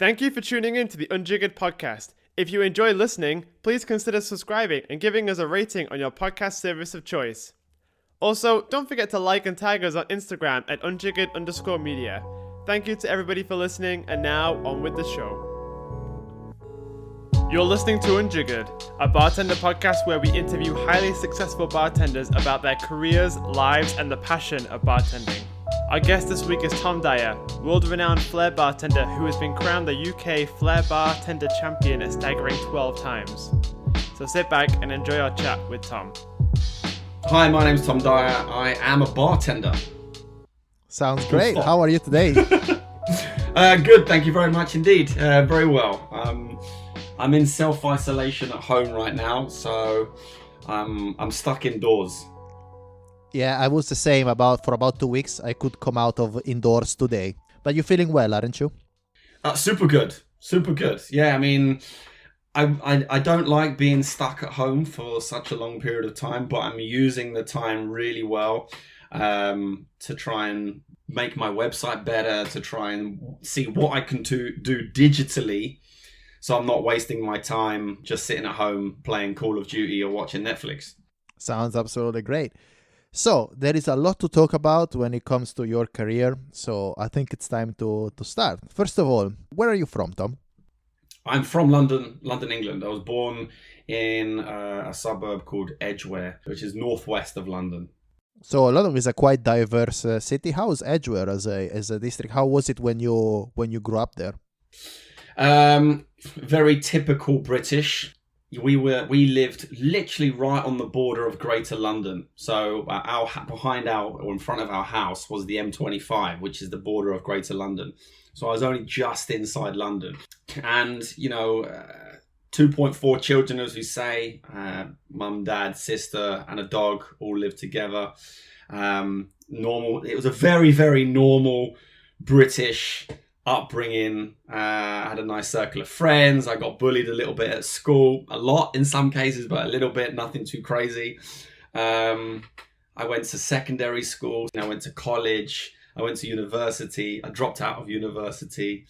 Thank you for tuning in to the Unjiggered podcast. If you enjoy listening, please consider subscribing and giving us a rating on your podcast service of choice. Also, don't forget to like and tag us on Instagram at unjiggered_media. Thank you to everybody for listening, and now on with the show. You're listening to Unjiggered, a bartender podcast where we interview highly successful bartenders about their careers, lives, and the passion of bartending. Our guest this week is Tom Dyer, world-renowned Flair bartender who has been crowned the UK Flair bartender champion a staggering 12 times. So sit back and enjoy our chat with Tom. Hi, my name's Tom Dyer. I am a bartender. Sounds great. How are you today? Good, thank you very much indeed. Very well. I'm in self-isolation at home right now, so I'm stuck indoors. Yeah, I was the same. For about 2 weeks, I could come out of indoors today. But you're feeling well, aren't you? Super good. Super good. Yeah, I mean, I don't like being stuck at home for such a long period of time, but I'm using the time really well to try and make my website better, to try and see what I can do digitally, so I'm not wasting my time just sitting at home playing Call of Duty or watching Netflix. Sounds absolutely great. So there is a lot to talk about when it comes to your career, so I think it's time to start. First of all, where are you from, Tom? I'm from London, England. I was born in a suburb called Edgware, which is northwest of London. So London is a quite diverse city. How is Edgware as a district? How was it when you grew up there? Very typical British. We lived literally right on the border of Greater London. So in front of our house was the M25, which is the border of Greater London. So I was only just inside London. And, 2.4 children, as we say, mum, dad, sister, and a dog all lived together. Normal. It was a very, very normal British upbringing. I had a nice circle of friends. I got bullied a little bit at school, a lot in some cases, but a little bit, nothing too crazy. I went to secondary school. I went to college. I went to university. I dropped out of university,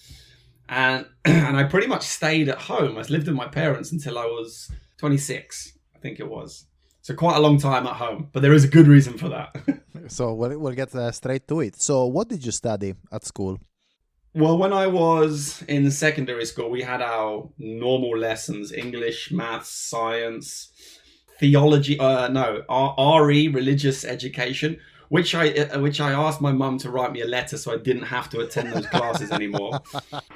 and I pretty much stayed at home. I lived with my parents until I was 26, I think it was. So quite a long time at home, but there is a good reason for that. So we'll get straight to it. So what did you study at school? Well, when I was in secondary school, we had our normal lessons: English, maths, science, theology. RE, religious education, which I asked my mum to write me a letter so I didn't have to attend those classes anymore.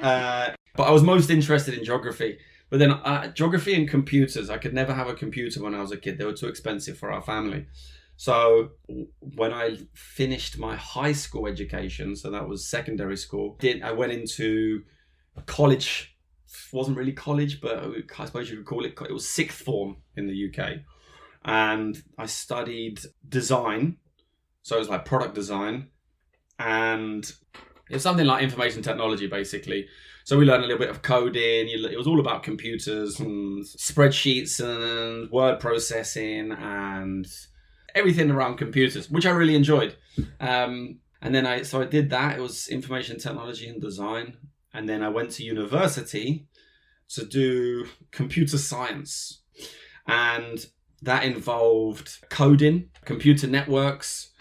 But I was most interested in geography. But then geography and computers, I could never have a computer when I was a kid. They were too expensive for our family. So when I finished my high school education, so that was secondary school, I went into college. Wasn't really college, but I suppose you could call it. It was sixth form in the UK, and I studied design. So it was like product design, and it was something like information technology, basically. So we learned a little bit of coding. It was all about computers and spreadsheets and word processing and everything around computers, which I really enjoyed. And then I did that. It was information technology and design. And then I went to university to do computer science. And that involved coding, computer networks.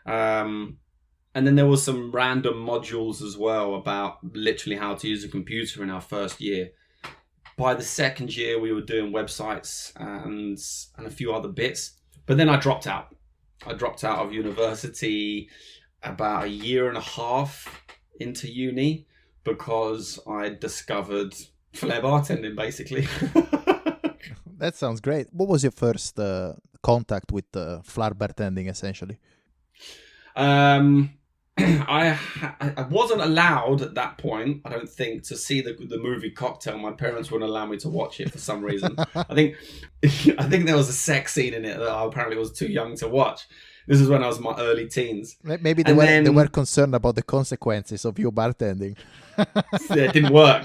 And then there was some random modules as well about literally how to use a computer in our first year. By the second year, we were doing websites and a few other bits. But then I dropped out. I dropped out of university about a year and a half into uni because I discovered Flair bartending, basically. That sounds great. What was your first contact with Flair bartending, essentially? I wasn't allowed at that point, I don't think, to see the movie Cocktail. My parents wouldn't allow me to watch it for some reason. I think there was a sex scene in it that I apparently was too young to watch. This is when I was in my early teens. Maybe they were concerned about the consequences of you bartending. It didn't work.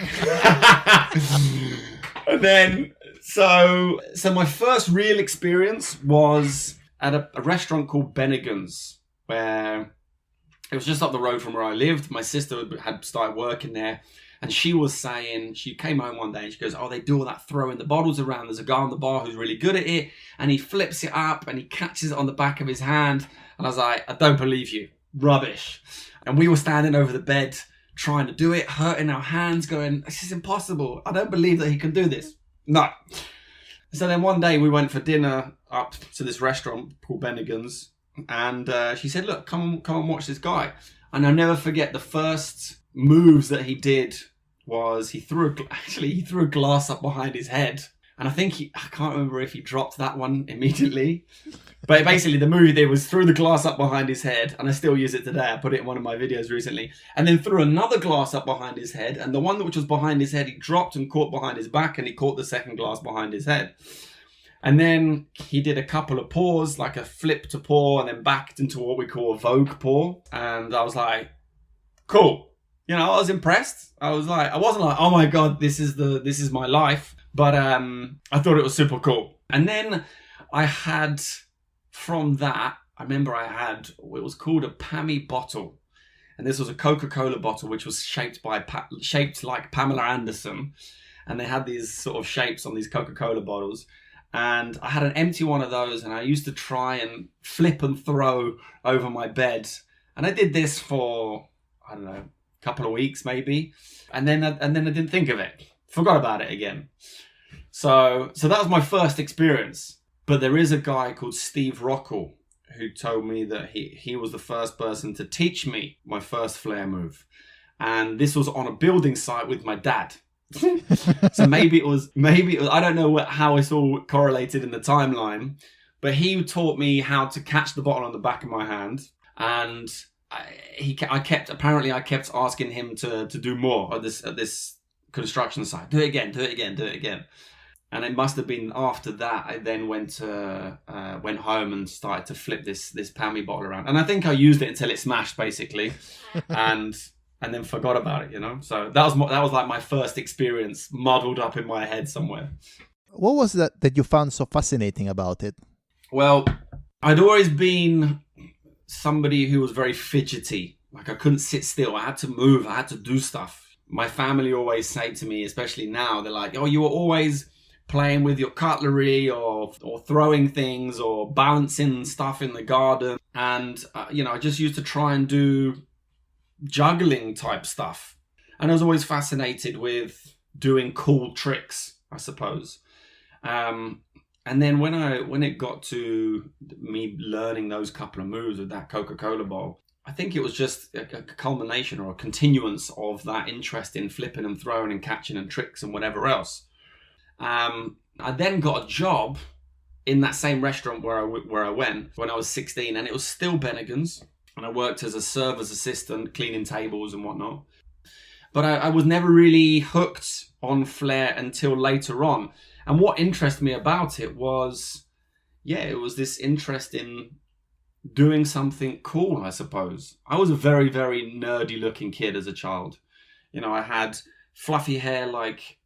And then, so my first real experience was at a restaurant called Bennigan's, where it was just up the road from where I lived. My sister had started working there, And she came home one day and she goes, oh, they do all that throwing the bottles around. There's a guy on the bar who's really good at it. And he flips it up and he catches it on the back of his hand. And I was like, I don't believe you. Rubbish. And we were standing over the bed trying to do it, hurting our hands, going, this is impossible. I don't believe that he can do this. No. So then one day we went for dinner up to this restaurant called Bennigan's. And she said, look, come and watch this guy. And I'll never forget the first moves that he did was he threw a glass up behind his head. And I can't remember if he dropped that one immediately. But basically the move he did was threw the glass up behind his head. And I still use it today. I put it in one of my videos recently. And then threw another glass up behind his head. And the one which was behind his head, he dropped and caught behind his back. And he caught the second glass behind his head. And then he did a couple of pours, like a flip to pour, and then back into what we call a Vogue pour. And I was like, cool. You know, I was impressed. I wasn't like, oh my God, this is my life. But I thought it was super cool. And then from that, I remember it was called a Pammy bottle. And this was a Coca-Cola bottle, which was shaped like Pamela Anderson. And they had these sort of shapes on these Coca-Cola bottles. And I had an empty one of those, and I used to try and flip and throw over my bed. And I did this for, I don't know, a couple of weeks maybe. And then I didn't think of it. Forgot about it again. So that was my first experience. But there is a guy called Steve Rockall who told me that he was the first person to teach me my first Flair move. And this was on a building site with my dad. So maybe it was, I don't know how it's all correlated in the timeline, but he taught me how to catch the bottle on the back of my hand. And I kept asking him to do more at this construction site. Do it again. And it must have been after that I then went home and started to flip this Pammy bottle around. And I think I used it until it smashed, basically, and then forgot about it. You know. So that was like my first experience, muddled up in my head somewhere. What was that you found so fascinating about it? Well, I'd always been somebody who was very fidgety. Like I couldn't sit still. I had to move. I had to do stuff. My family always say to me, especially now, they're like, "Oh, you were always playing with your cutlery or throwing things or balancing stuff in the garden." And, I just used to try and do juggling type stuff. And I was always fascinated with doing cool tricks, I suppose. And then when it got to me learning those couple of moves with that Coca-Cola bowl, I think it was just a culmination or a continuance of that interest in flipping and throwing and catching and tricks and whatever else. I then got a job in that same restaurant where I went when I was 16, and it was still Bennigan's, and I worked as a server's assistant, cleaning tables and whatnot. But I was never really hooked on Flair until later on. And what interested me about it was, it was this interest in doing something cool, I suppose. I was a very, very nerdy looking kid as a child. I had fluffy hair like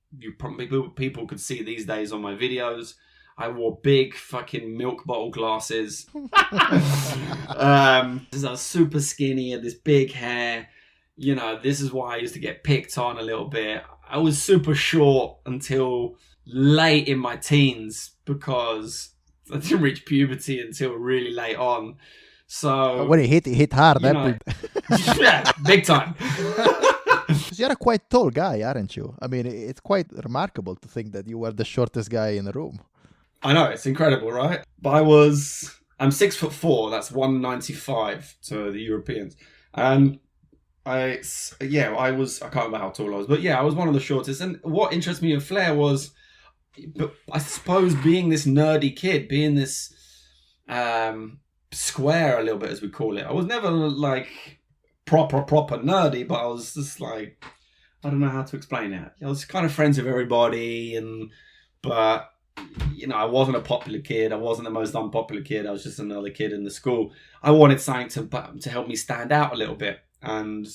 people could see these days on my videos. I wore big fucking milk bottle glasses. I was super skinny, had this big hair. This is why I used to get picked on a little bit. I was super short until late in my teens because I didn't reach puberty until really late on. So when it hit hard, yeah, big time. You're a quite tall guy, aren't you? I mean, it's quite remarkable to think that you were the shortest guy in the room. I know, it's incredible, right? But I'm 6'4", that's 195 to the Europeans. And I can't remember how tall I was, but I was one of the shortest. And what interests me in Flair was, but I suppose being this nerdy kid, being this square a little bit, as we call it. I was never like proper nerdy, but I was just like, I don't know how to explain it. I was kind of friends with everybody, but I wasn't a popular kid. I wasn't the most unpopular kid. I was just another kid in the school. I wanted something to help me stand out a little bit. And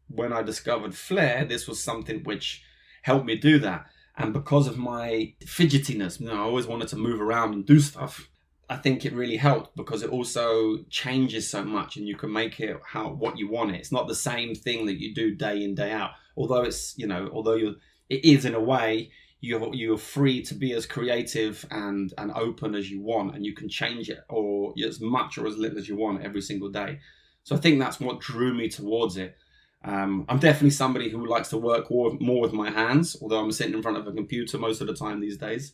when I discovered Flair, this was something which helped me do that. And because of my fidgetiness, I always wanted to move around and do stuff. I think it really helped because it also changes so much, and you can make it what you want it. It's not the same thing that you do day in, day out. Although it is in a way, you're free to be as creative and open as you want, and you can change it or as much or as little as you want every single day. So I think that's what drew me towards it. I'm definitely somebody who likes to work more with my hands, although I'm sitting in front of a computer most of the time these days.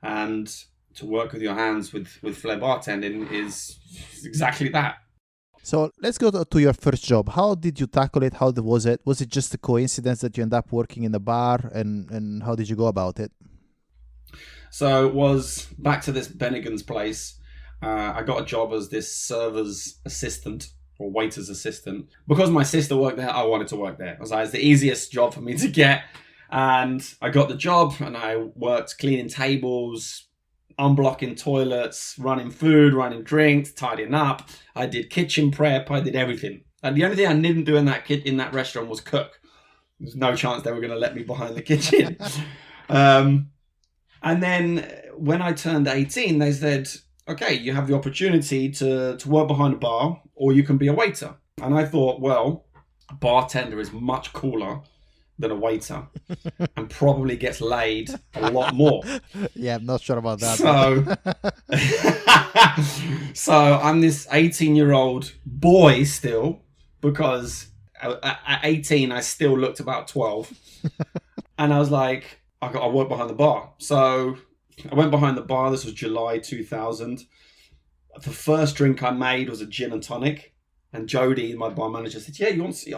And to work with your hands with Flair bartending is exactly that. So let's go to your first job. How did you tackle it? How was it? Was it just a coincidence that you end up working in a bar? And how did you go about it? So it was back to this Bennigan's place. I got a job as this server's assistant or waiter's assistant. Because my sister worked there, I wanted to work there. It was the easiest job for me to get. And I got the job and I worked cleaning tables, unblocking toilets, running food, running drinks, tidying up. I did kitchen prep. I did everything. And the only thing I didn't do in that restaurant was cook. There's no chance they were going to let me behind the kitchen. And then when I turned 18, they said, okay, you have the opportunity to work behind a bar or you can be a waiter. And I thought, well, a bartender is much cooler than a waiter and probably gets laid a lot more. Yeah, I'm not sure about that. So I'm this 18-year-old boy still, because at 18 I still looked about 12. And I was like, I work behind the bar. So I went behind the bar. This was July 2000. The first drink I made was a gin and tonic. And Jody, my bar manager, said, yeah,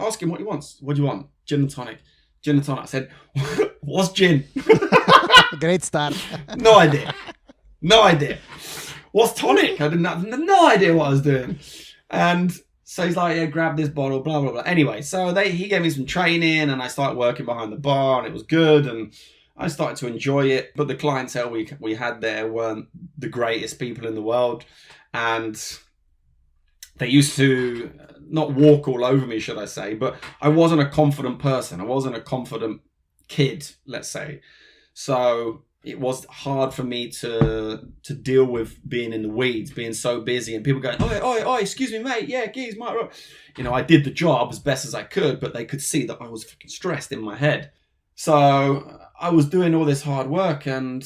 ask him what he wants. What do you want? Gin and tonic. Gin and tonic. I said, what's gin? Great start. No idea. What's tonic? I didn't have no idea what I was doing. And so he's like, yeah, grab this bottle, blah, blah, blah. Anyway, so he gave me some training and I started working behind the bar and it was good and I started to enjoy it. But the clientele we had there weren't the greatest people in the world. And they used to not walk all over me, should I say, but I wasn't a confident person. I wasn't a confident kid, let's say. So it was hard for me to deal with being in the weeds, being so busy and people going, oi, excuse me, mate. Yeah, geez, mate. I did the job as best as I could, but they could see that I was fucking stressed in my head. So I was doing all this hard work and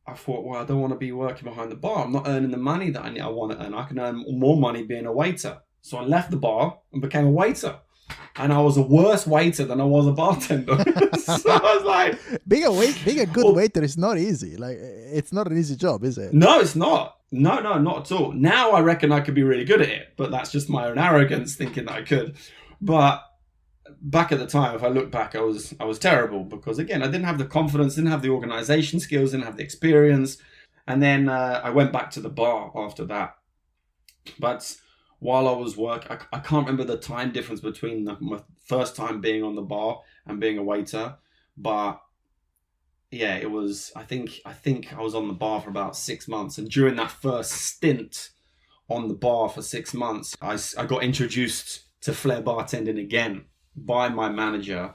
I thought, well, I don't want to be working behind the bar. I'm not earning the money that I want to earn. I can earn more money being a waiter. So I left the bar and became a waiter. And I was a worse waiter than I was a bartender. So I was like... Being a good waiter is not easy. Like, it's not an easy job, is it? No, it's not. No, not at all. Now I reckon I could be really good at it. But that's just my own arrogance thinking that I could. But back at the time, if I look back, I was terrible. Because again, I didn't have the confidence, didn't have the organization skills, didn't have the experience. And then I went back to the bar after that. But... while I was working, I can't remember the time difference between my first time being on the bar and being a waiter. But yeah, it was, I think I was on the bar for about 6 months. And during that first stint on the bar for 6 months, I got introduced to Flair bartending again by my manager,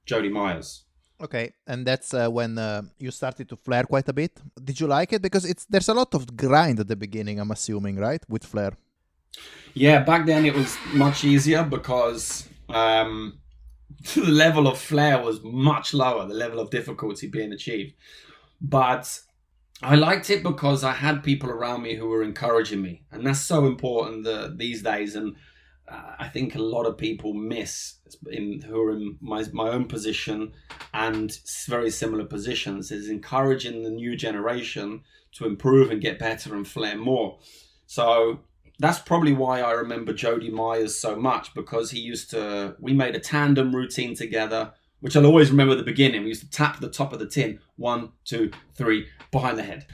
Jody Myers. Okay, and that's when you started to Flair quite a bit. Did you like it? Because there's a lot of grind at the beginning, I'm assuming, right? With Flair. Yeah, back then it was much easier because the level of flair was much lower, the level of difficulty being achieved. But I liked it because I had people around me who were encouraging me. And that's so important these days. And I think a lot of people miss who are in my own position and very similar positions is encouraging the new generation to improve and get better and flair more. So... that's probably why I remember Jody Myers so much, because we made a tandem routine together, which I'll always remember at the beginning. We used to tap the top of the tin, 1, 2, 3, behind the head.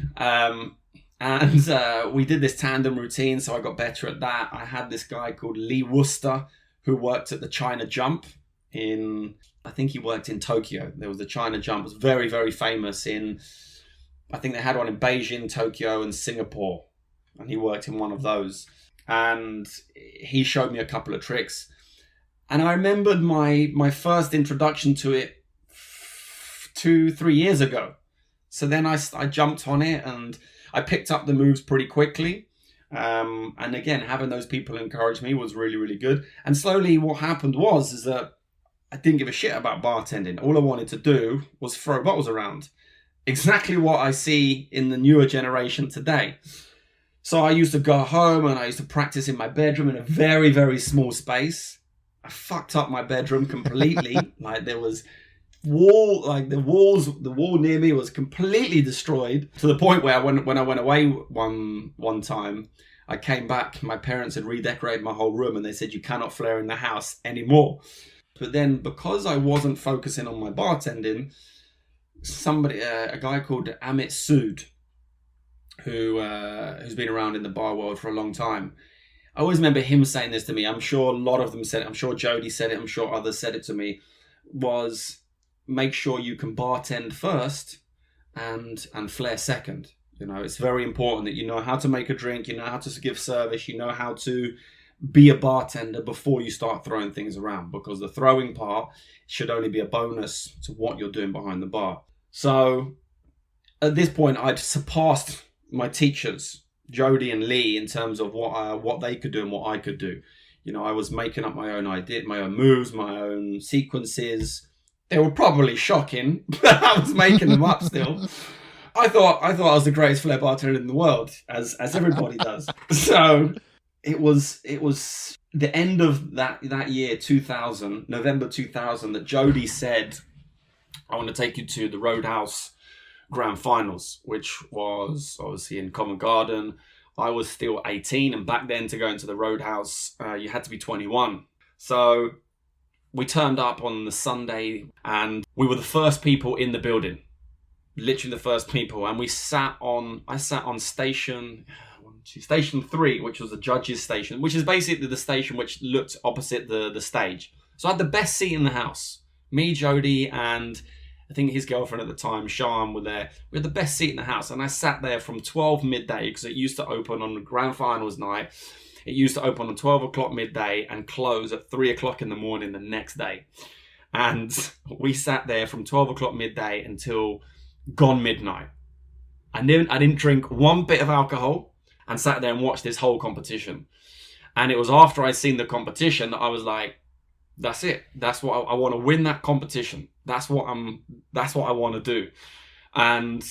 And we did this tandem routine, so I got better at that. I had this guy called Lee Worcester, who worked at the China Jump I think he worked in Tokyo. There was the China Jump, it was very, very famous I think they had one in Beijing, Tokyo, and Singapore. And he worked in one of those. And he showed me a couple of tricks. And I remembered my first introduction to it 2-3 years ago. So then I jumped on it and I picked up the moves pretty quickly. And again, having those people encourage me was really, really good. And slowly what happened is that I didn't give a shit about bartending. All I wanted to do was throw bottles around. Exactly what I see in the newer generation today. So I used to go home and I used to practice in my bedroom in a very, very small space. I fucked up my bedroom completely. Like there was the wall near me was completely destroyed, to the point where when I went away one time, I came back, my parents had redecorated my whole room and they said, you cannot flare in the house anymore. But then because I wasn't focusing on my bartending, a guy called Amit Sood, who's been around in the bar world for a long time, I always remember him saying this to me. I'm sure a lot of them said it. I'm sure Jody said it. I'm sure others said it to me, was make sure you can bartend first and flare second. You know, it's very important that you know how to make a drink, you know how to give service, you know how to be a bartender before you start throwing things around, because the throwing part should only be a bonus to what you're doing behind the bar. So at this point, I'd surpassed my teachers, Jody and Lee, in terms of what they could do and what I could do. You know, I was making up my own idea, my own moves, my own sequences. They were probably shocking, but I was making them up still. I thought I was the greatest flair bartender in the world, as everybody does. So it was the end of that year, 2000, November 2000, that Jody said, I want to take you to the Roadhouse Grand Finals, which was obviously in Covent Garden. I was still 18, and back then to go into the Roadhouse, you had to be 21. So we turned up on the Sunday and we were the first people in the building. Literally the first people. And I sat on station 3, which was the judges' station, which is basically the station which looked opposite the stage. So I had the best seat in the house. Me, Jody, and I think his girlfriend at the time, Sean, were there. We had the best seat in the house. And I sat there from 12 midday, because it used to open on the grand finals night. It used to open on 12 o'clock midday and close at 3 o'clock in the morning the next day. And we sat there from 12 o'clock midday until gone midnight. I didn't drink one bit of alcohol and sat there and watched this whole competition. And it was after I'd seen the competition that I was like, that's it. That's what I want to win, that competition. That's what I want to do. And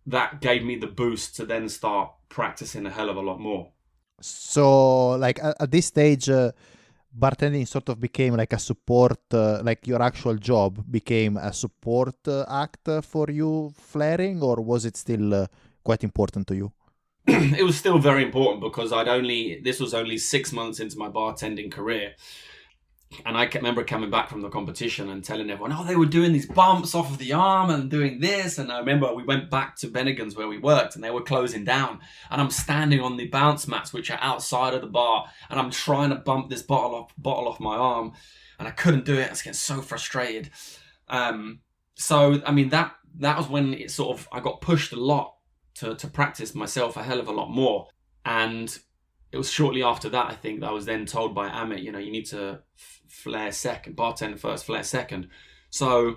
that gave me the boost to then start practicing a hell of a lot more. So, like at this stage, bartending sort of became like a support, like your actual job became a support act for you flaring, or was it still quite important to you? It was still very important, because this was only 6 months into my bartending career. And I remember coming back from the competition and telling everyone, oh, they were doing these bumps off of the arm and doing this. And I remember we went back to Bennigan's where we worked and they were closing down. And I'm standing on the bounce mats, which are outside of the bar. And I'm trying to bump this bottle off my arm. And I couldn't do it. I was getting so frustrated. So, I mean, that was when it sort of, I got pushed a lot to practice myself a hell of a lot more. And it was shortly after that, I think, that I was then told by Amit, you know, you need to flare second, bartend first, flare second. So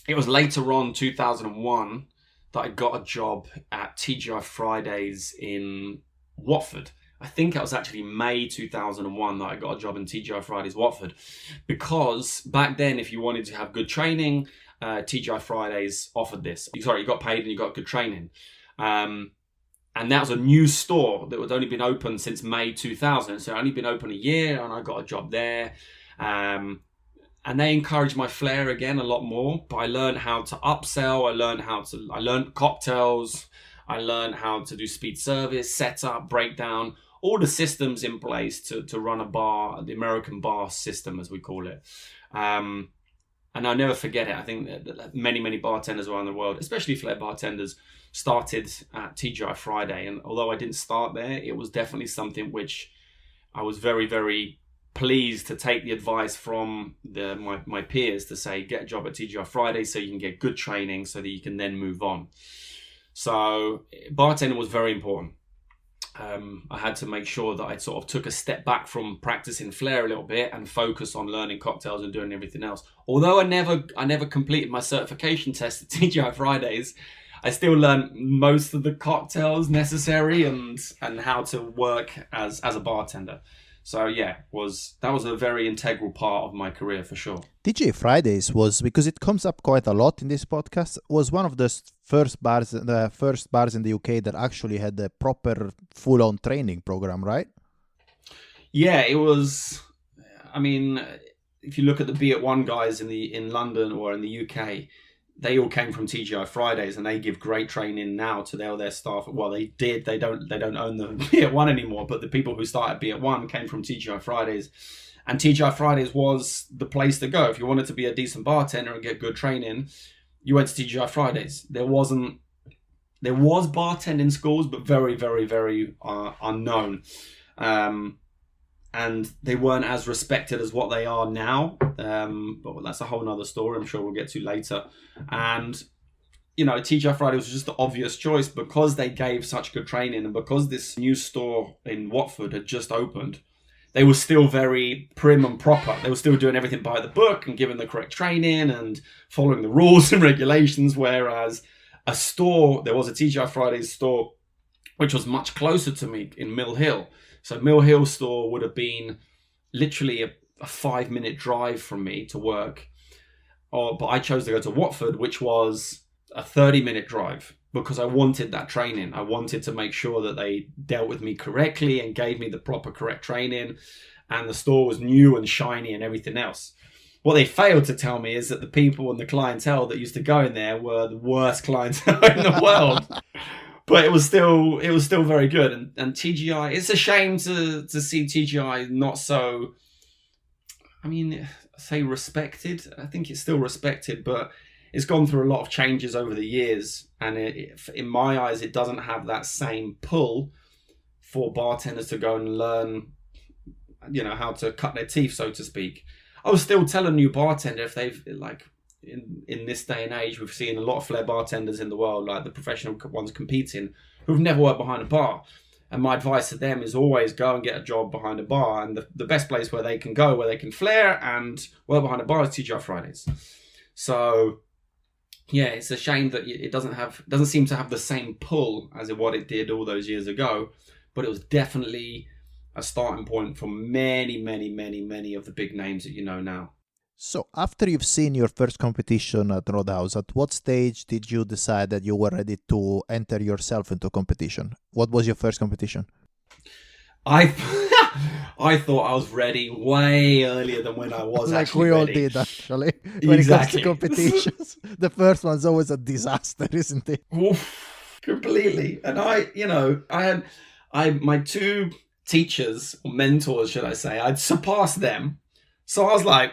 it was later on, 2001, that I got a job at TGI Fridays in Watford. I think it was actually May 2001 that I got a job in TGI Fridays Watford, because back then, if you wanted to have good training, TGI Fridays offered this. Sorry, you got paid and you got good training. And that was a new store that had only been open since May 2000. So it only been open a year, and I got a job there. And they encouraged my flair again a lot more. But I learned how to upsell. I learned cocktails. I learned how to do speed service, setup, breakdown, all the systems in place to run a bar, the American bar system, as we call it. And I'll never forget it. I think that many, many bartenders around the world, especially flair bartenders, started at TGI Friday. And although I didn't start there, it was definitely something which I was very, very pleased to take the advice from my peers to say, get a job at TGI Friday so you can get good training so that you can then move on. So bartending was very important. I had to make sure that I sort of took a step back from practicing flair a little bit and focus on learning cocktails and doing everything else. Although I never completed my certification test at TGI Fridays, I still learned most of the cocktails necessary and how to work as a bartender. So yeah, that was a very integral part of my career for sure. TGI Fridays was, because it comes up quite a lot in this podcast, was one of the first bars in the UK that actually had a proper full-on training program, right? Yeah, it was. I mean, if you look at the Be At One guys in London or in the UK, they all came from TGI Fridays, and they give great training now to their staff. Well, they did. They don't own the Be At One anymore, but the people who started Be At One came from TGI Fridays, and TGI Fridays was the place to go if you wanted to be a decent bartender and get good training. You went to TGI Fridays. There was bartending schools, but very, very, very unknown. And they weren't as respected as what they are now. But that's a whole nother story I'm sure we'll get to later. And, TGI Fridays was just the obvious choice because they gave such good training, and because this new store in Watford had just opened, they were still very prim and proper. They were still doing everything by the book and giving the correct training and following the rules and regulations, whereas there was a TGI Fridays store which was much closer to me in Mill Hill. So Mill Hill store would have been literally a 5-minute drive from me to work. But I chose to go to Watford, which was a 30-minute drive, because I wanted that training. I wanted to make sure that they dealt with me correctly and gave me the proper correct training. And the store was new and shiny and everything else. What they failed to tell me is that the people and the clientele that used to go in there were the worst clientele in the world. But it was still very good. And TGI, it's a shame to see TGI not so, say respected. I think it's still respected, but it's gone through a lot of changes over the years. And in my eyes, it doesn't have that same pull for bartenders to go and learn, how to cut their teeth, so to speak. I would still tell a new bartender, if they've, in this day and age, we've seen a lot of flair bartenders in the world, like the professional ones competing, who've never worked behind a bar. And my advice to them is always go and get a job behind a bar. And the best place where they can go, where they can flair and work behind a bar, is TGI Fridays. So, yeah, it's a shame that it doesn't seem to have the same pull as what it did all those years ago. But it was definitely a starting point for many, many, many, many of the big names that you know now. So after you've seen your first competition at Roadhouse, at what stage did you decide that you were ready to enter yourself into competition? What was your first competition? I thought I was ready way earlier than when I was like actually we all ready. did, actually. When Exactly. it comes to competitions, the first one's always a disaster, isn't it? Oof, completely. And I had my two teachers, or mentors, should I say, I'd surpassed them. So I was like,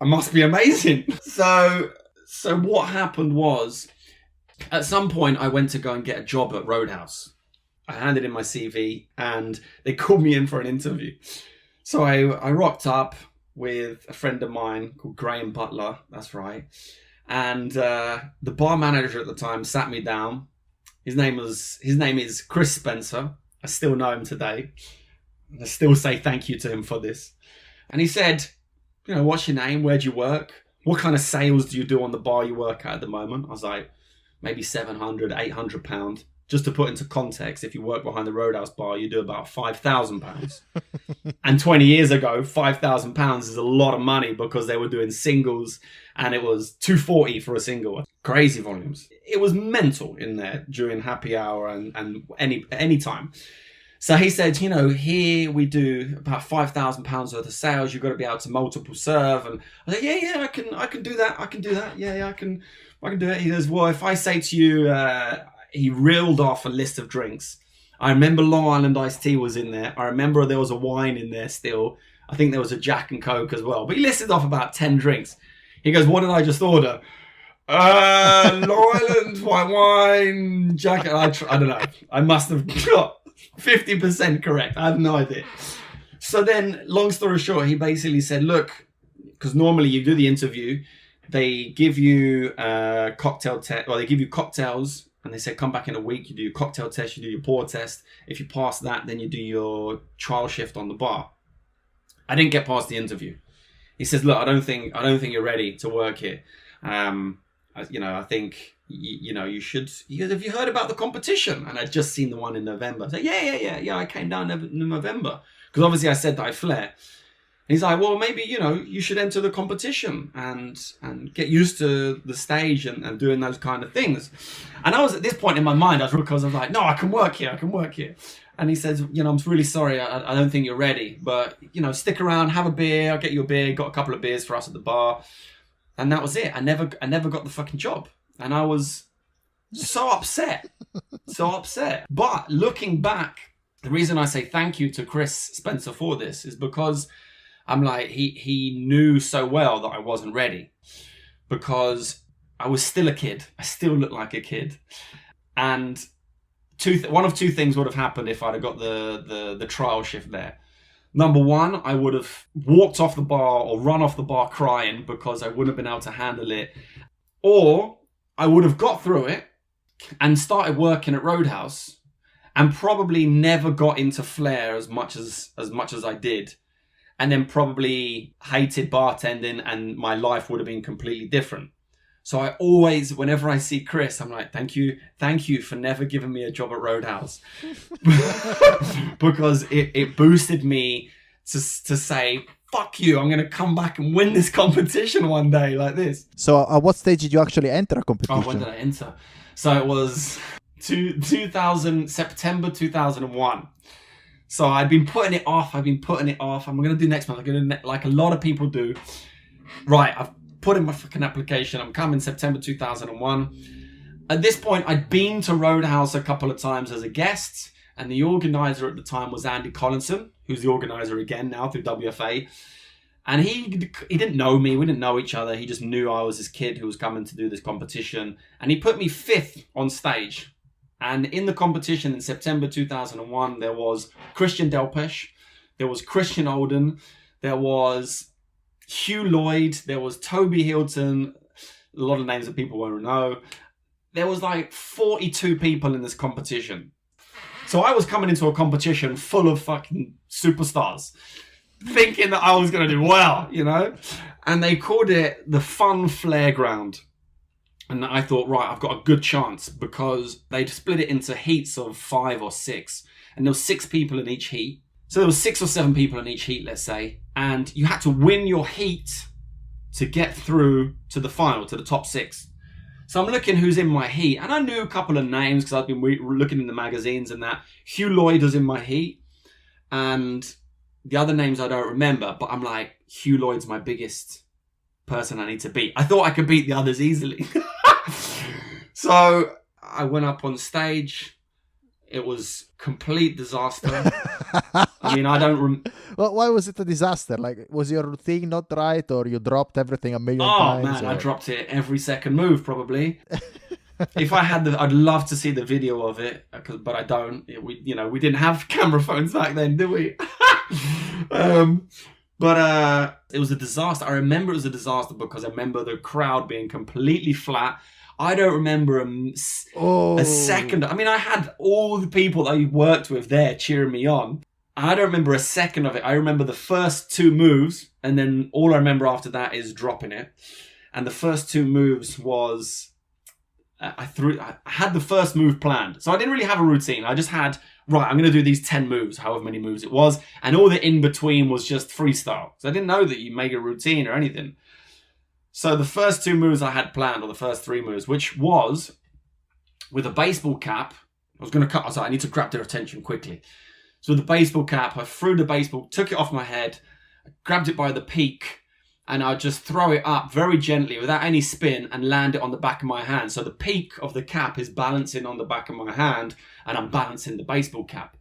I must be amazing. So what happened was, at some point I went to go and get a job at Roadhouse. I handed in my CV and they called me in for an interview. So I rocked up with a friend of mine called Graham Butler. That's right. And the bar manager at the time sat me down. His name is Chris Spencer. I still know him today. I still say thank you to him for this. And he said, what's your name? Where do you work? What kind of sales do you do on the bar you work at the moment? I was like, maybe 700, 800 pounds. Just to put into context, if you work behind the Roadhouse bar, you do about 5,000 pounds. And 20 years ago, 5,000 pounds is a lot of money because they were doing singles and it was 240 for a single. Crazy volumes. It was mental in there during happy hour and any time. So he said, here we do about 5,000 pounds worth of sales. You've got to be able to multiple serve. And I was like, yeah, I can do that. I can do that. Yeah, I can do it. He goes, well, if I say to you, he reeled off a list of drinks. I remember Long Island iced tea was in there. I remember there was a wine in there still. I think there was a Jack and Coke as well. But he listed off about 10 drinks. He goes, what did I just order? Long Island, white wine, Jack. I don't know. I must have got 50% correct. I have no idea. So then, long story short, he basically said, look, because normally you do the interview, they give you a cocktail test, or they give you cocktails, and they say, come back in a week, you do your cocktail test, you do your pour test. If you pass that, then you do your trial shift on the bar. I didn't get past the interview. He says, look, I don't think you're ready to work here. I think you should. Have you heard about the competition? And I'd just seen the one in November. I said, yeah. I came down in November because obviously I said that I Flair. And he's like, well, maybe you should enter the competition and get used to the stage and doing those kind of things. And I was at this point in my mind, because I was like, no, I can work here. And he says, I'm really sorry, I don't think you're ready, but stick around, have a beer. I'll get you a beer. Got a couple of beers for us at the bar, and that was it. I never got the fucking job. And I was so upset. But looking back, the reason I say thank you to Chris Spencer for this is because I'm like, he knew so well that I wasn't ready, because I was still a kid. I still looked like a kid. And one of two things would have happened if I'd have got the trial shift there. Number one, I would have walked off the bar or run off the bar crying because I wouldn't have been able to handle it. Or I would have got through it and started working at Roadhouse and probably never got into Flair as much as I did. And then probably hated bartending and my life would have been completely different. So I always, whenever I see Chris, I'm like, thank you for never giving me a job at Roadhouse. Because it boosted me to say, fuck you, I'm going to come back and win this competition one day like this. So at what stage did you actually enter a competition? Oh, when did I enter? So it was September 2001. So I'd been putting it off. I'm going to do next month. I'm going to, like a lot of people do. Right, I've put in my fucking application. I'm coming September 2001. At this point, I'd been to Roadhouse a couple of times as a guest. And the organizer at the time was Andy Collinson, who's the organizer again now through WFA. And he didn't know me. We didn't know each other. He just knew I was this kid who was coming to do this competition. And he put me 5th on stage. And in the competition in September 2001, there was Christian Delpesh, there was Christian Olden, there was Hugh Lloyd, there was Toby Hilton, a lot of names that people won't know. There was like 42 people in this competition. So I was coming into a competition full of fucking superstars, thinking that I was going to do well, And they called it the Fun Flair Ground. And I thought, right, I've got a good chance, because they'd split it into heats of 5 or 6. And there were 6 people in each heat. So there were 6 or 7 people in each heat, let's say. And you had to win your heat to get through to the final, to the top 6. So I'm looking who's in my heat. And I knew a couple of names because I've been looking in the magazines and that. Hugh Lloyd was in my heat. And the other names I don't remember. But I'm like, Hugh Lloyd's my biggest person I need to beat. I thought I could beat the others easily. So I went up on stage. It was complete disaster. I mean, I don't... Well, why was it a disaster? Like, was your routine not right, or you dropped everything a million times? Oh, man, or... I dropped it every second move, probably. If I had I'd love to see the video of it, but I don't. We didn't have camera phones back then, did we? But it was a disaster. I remember it was a disaster because I remember the crowd being completely flat. I don't remember a second. I mean, I had all the people that I worked with there cheering me on. I don't remember a second of it. I remember the first 2 moves, and then all I remember after that is dropping it. And the first 2 moves was... I had the first move planned. So I didn't really have a routine. I just had, right, I'm going to do these 10 moves, however many moves it was. And all the in-between was just freestyle. So I didn't know that you make a routine or anything. So the first 2 moves I had planned, or the first 3 moves, which was with a baseball cap. I was going to cut. I was like, I need to grab their attention quickly. So with the baseball cap, I threw the baseball, took it off my head, grabbed it by the peak, and I'd just throw it up very gently without any spin and land it on the back of my hand. So the peak of the cap is balancing on the back of my hand, and I'm balancing the baseball cap.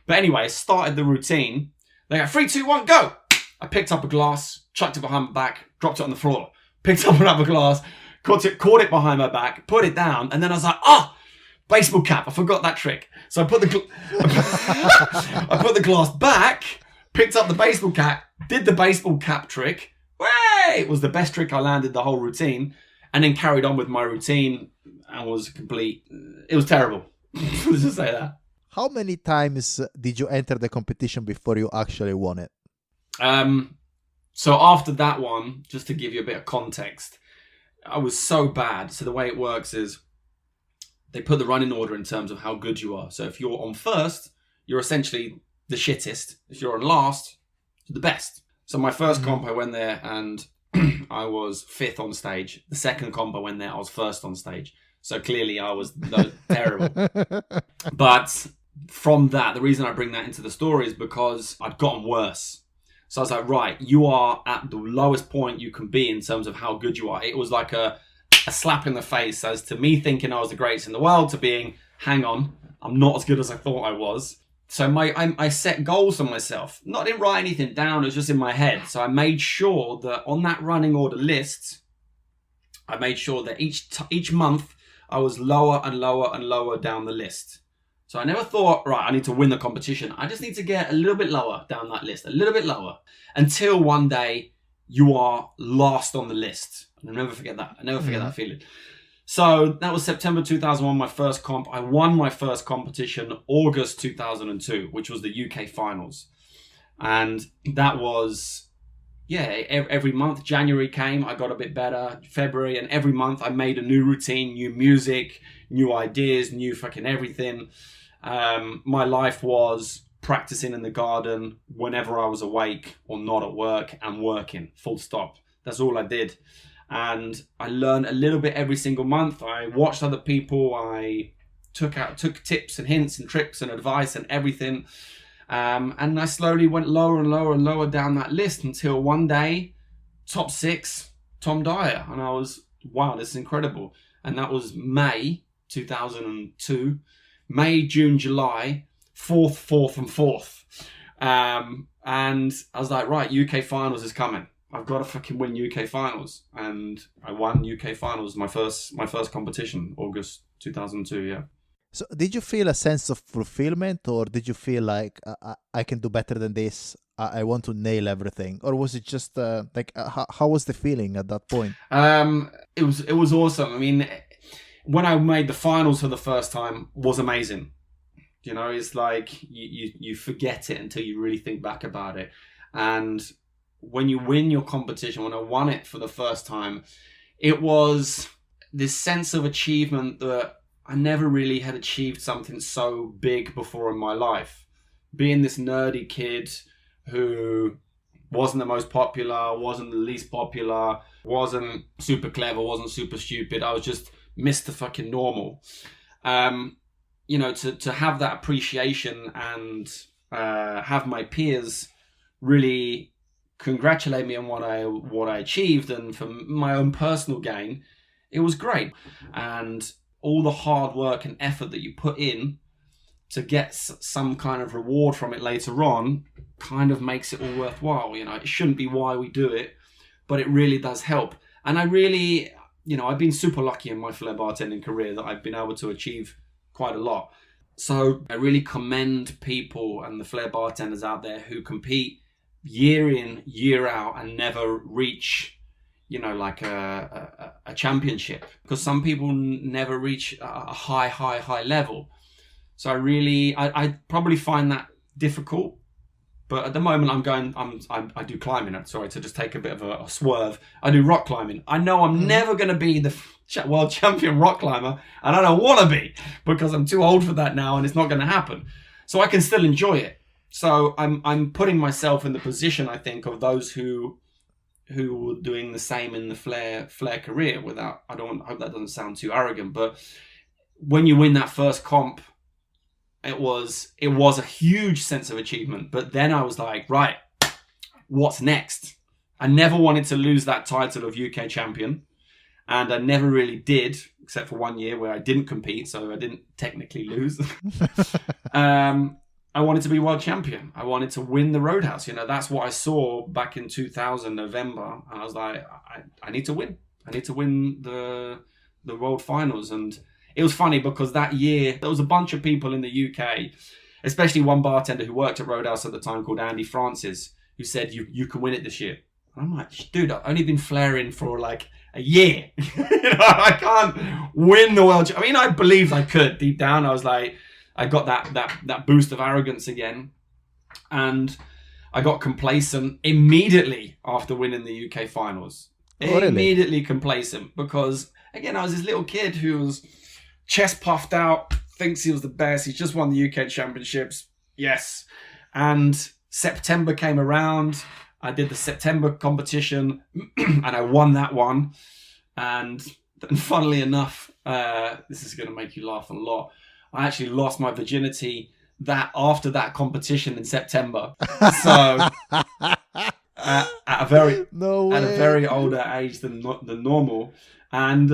But anyway, I started the routine. They go, 3, 2, 1, go! I picked up a glass, chucked it behind my back, dropped it on the floor. Picked up another glass, caught it behind my back, put it down, and then I was like, baseball cap, I forgot that trick. So I put the glass back, picked up the baseball cap, did the baseball cap trick. Way! It was the best trick I landed the whole routine, and then carried on with my routine and was complete. It was terrible. Let's just say that. How many times did you enter the competition before you actually won it? So after that one, just to give you a bit of context, I was so bad. So the way it works is they put the running order in terms of how good you are. So if you're on first, you're essentially the shittest. If you're on last, you're the best. So my first comp, I went there and I was 5th on stage. The second comp I went there, I was 1st on stage. So clearly I was terrible. But from that, the reason I bring that into the story is because I'd gotten worse. So I was like, right, you are at the lowest point you can be in terms of how good you are. It was like a slap in the face as to me thinking I was the greatest in the world to being, hang on, I'm not as good as I thought I was. So I set goals for myself. I didn't write anything down, it was just in my head. So I made sure that on that running order list, I made sure that each month I was lower and lower and lower down the list. So I never thought, right, I need to win the competition. I just need to get a little bit lower down that list, a little bit lower, until one day you are last on the list. And I'll never forget that. I never forget that feeling. So that was September 2001, my first comp. I won my first competition August 2002, which was the UK Finals. And that was, every month. January came, I got a bit better. February, and every month I made a new routine, new music, new ideas, new fucking everything. My life was practicing in the garden whenever I was awake or not at work and working, full stop. That's all I did. And I learned a little bit every single month. I watched other people. I took tips and hints and tricks and advice and everything. And I slowly went lower and lower and lower down that list until one day, top 6, Tom Dyer. And I was, wow, this is incredible. And that was May 2002. May, June, July, 4th, and 4th. And I was like, right, UK Finals is coming. I've got to fucking win UK Finals. And I won UK Finals, my first competition, August 2002, yeah. So did you feel a sense of fulfillment, or did you feel like I can do better than this? I want to nail everything, or was it just how was the feeling at that point? It was awesome. I mean, when I made the finals for the first time, was amazing. You know, it's like you forget it until you really think back about it. And when you win your competition, when I won it for the first time, it was this sense of achievement that I never really had achieved something so big before in my life. Being this nerdy kid who wasn't the most popular, wasn't the least popular, wasn't super clever, wasn't super stupid. I was just Mr. fucking normal. You know, to have that appreciation and have my peers really congratulate me on what I achieved, and for my own personal gain, it was great. And all the hard work and effort that you put in to get some kind of reward from it later on kind of makes it all worthwhile. You know, it shouldn't be why we do it, but it really does help. And I really, you know, I've been super lucky in my Flair bartending career that I've been able to achieve quite a lot. So I really commend people and the Flair bartenders out there who compete year in, year out and never reach, you know, like a championship, because some people never reach a high level. So I probably find that difficult. But at the moment I do climbing. Sorry, to just take a bit of a swerve. I do rock climbing. I know I'm never going to be the world champion rock climber, and I don't want to be, because I'm too old for that now and it's not going to happen. So I can still enjoy it. So I'm putting myself in the position, I think, of those who were doing the same in the Flair career. I hope that doesn't sound too arrogant, but when you win that first comp, it was a huge sense of achievement. But then I was like, right, what's next? I never wanted to lose that title of UK champion, and I never really did, except for 1 year where I didn't compete, so I didn't technically lose. I wanted to be world champion. I wanted to win the Roadhouse. You know, that's what I saw back in 2000 November, and I was like, I need to win. I need to win the world finals. And it was funny because that year there was a bunch of people in the UK, especially one bartender who worked at Roadhouse at the time called Andy Francis, who said, you can win it this year. And I'm like, dude, I've only been flaring for like a year. You know, I can't win the world. I mean, I believed I could deep down. I was like, I got that boost of arrogance again. And I got complacent immediately after winning the UK finals. Oh, really? Immediately complacent, because again, I was this little kid who was chest puffed out, thinks he was the best. He's just won the UK Championships. Yes. And September came around. I did the September competition and I won that one. And funnily enough, this is going to make you laugh a lot. I actually lost my virginity after that competition in September. So at a very older age than normal. And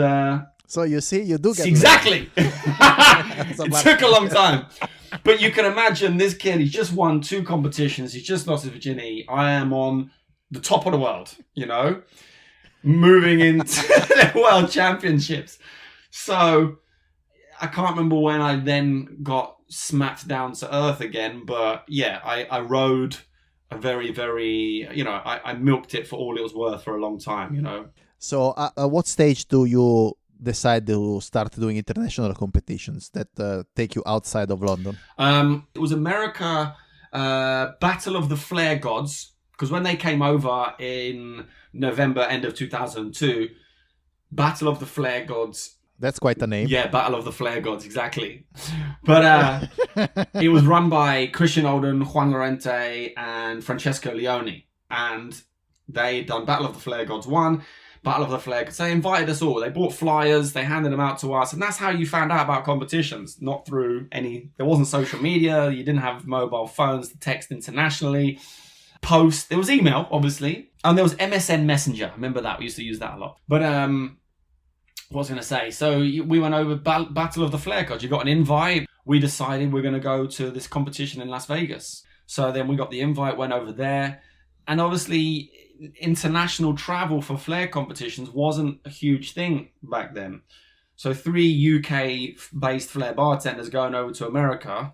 so you see, you do get exactly. It took a long time. But you can imagine this kid, he's just won 2 competitions. He's just lost his virginity. I am on the top of the world, you know, moving into the world championships. So I can't remember when I then got smacked down to earth again. But yeah, I rode a very, very, you know, I milked it for all it was worth for a long time, you know. So at what stage do you decide to start doing international competitions that take you outside of London? It was America, Battle of the Flair Gods, because when they came over in November, end of 2002, Battle of the Flair Gods. That's quite a name. Yeah, Battle of the Flair Gods, exactly. But it was run by Christian Olden, Juan Lorente, and Francesco Leone. And they done Battle of the Flair Gods 1, Battle of the Flair Gods. They invited us all. They bought flyers, they handed them out to us. And that's how you found out about competitions. Not through there wasn't social media. You didn't have mobile phones to text internationally. Post. There was email, obviously. And there was MSN Messenger. I remember that. We used to use that a lot. But what was I going to say? So we went over Battle of the Flair Gods. You got an invite. We decided we're going to go to this competition in Las Vegas. So then we got the invite, went over there. And obviously, international travel for Flair competitions wasn't a huge thing back then. So 3 UK-based Flair bartenders going over to America,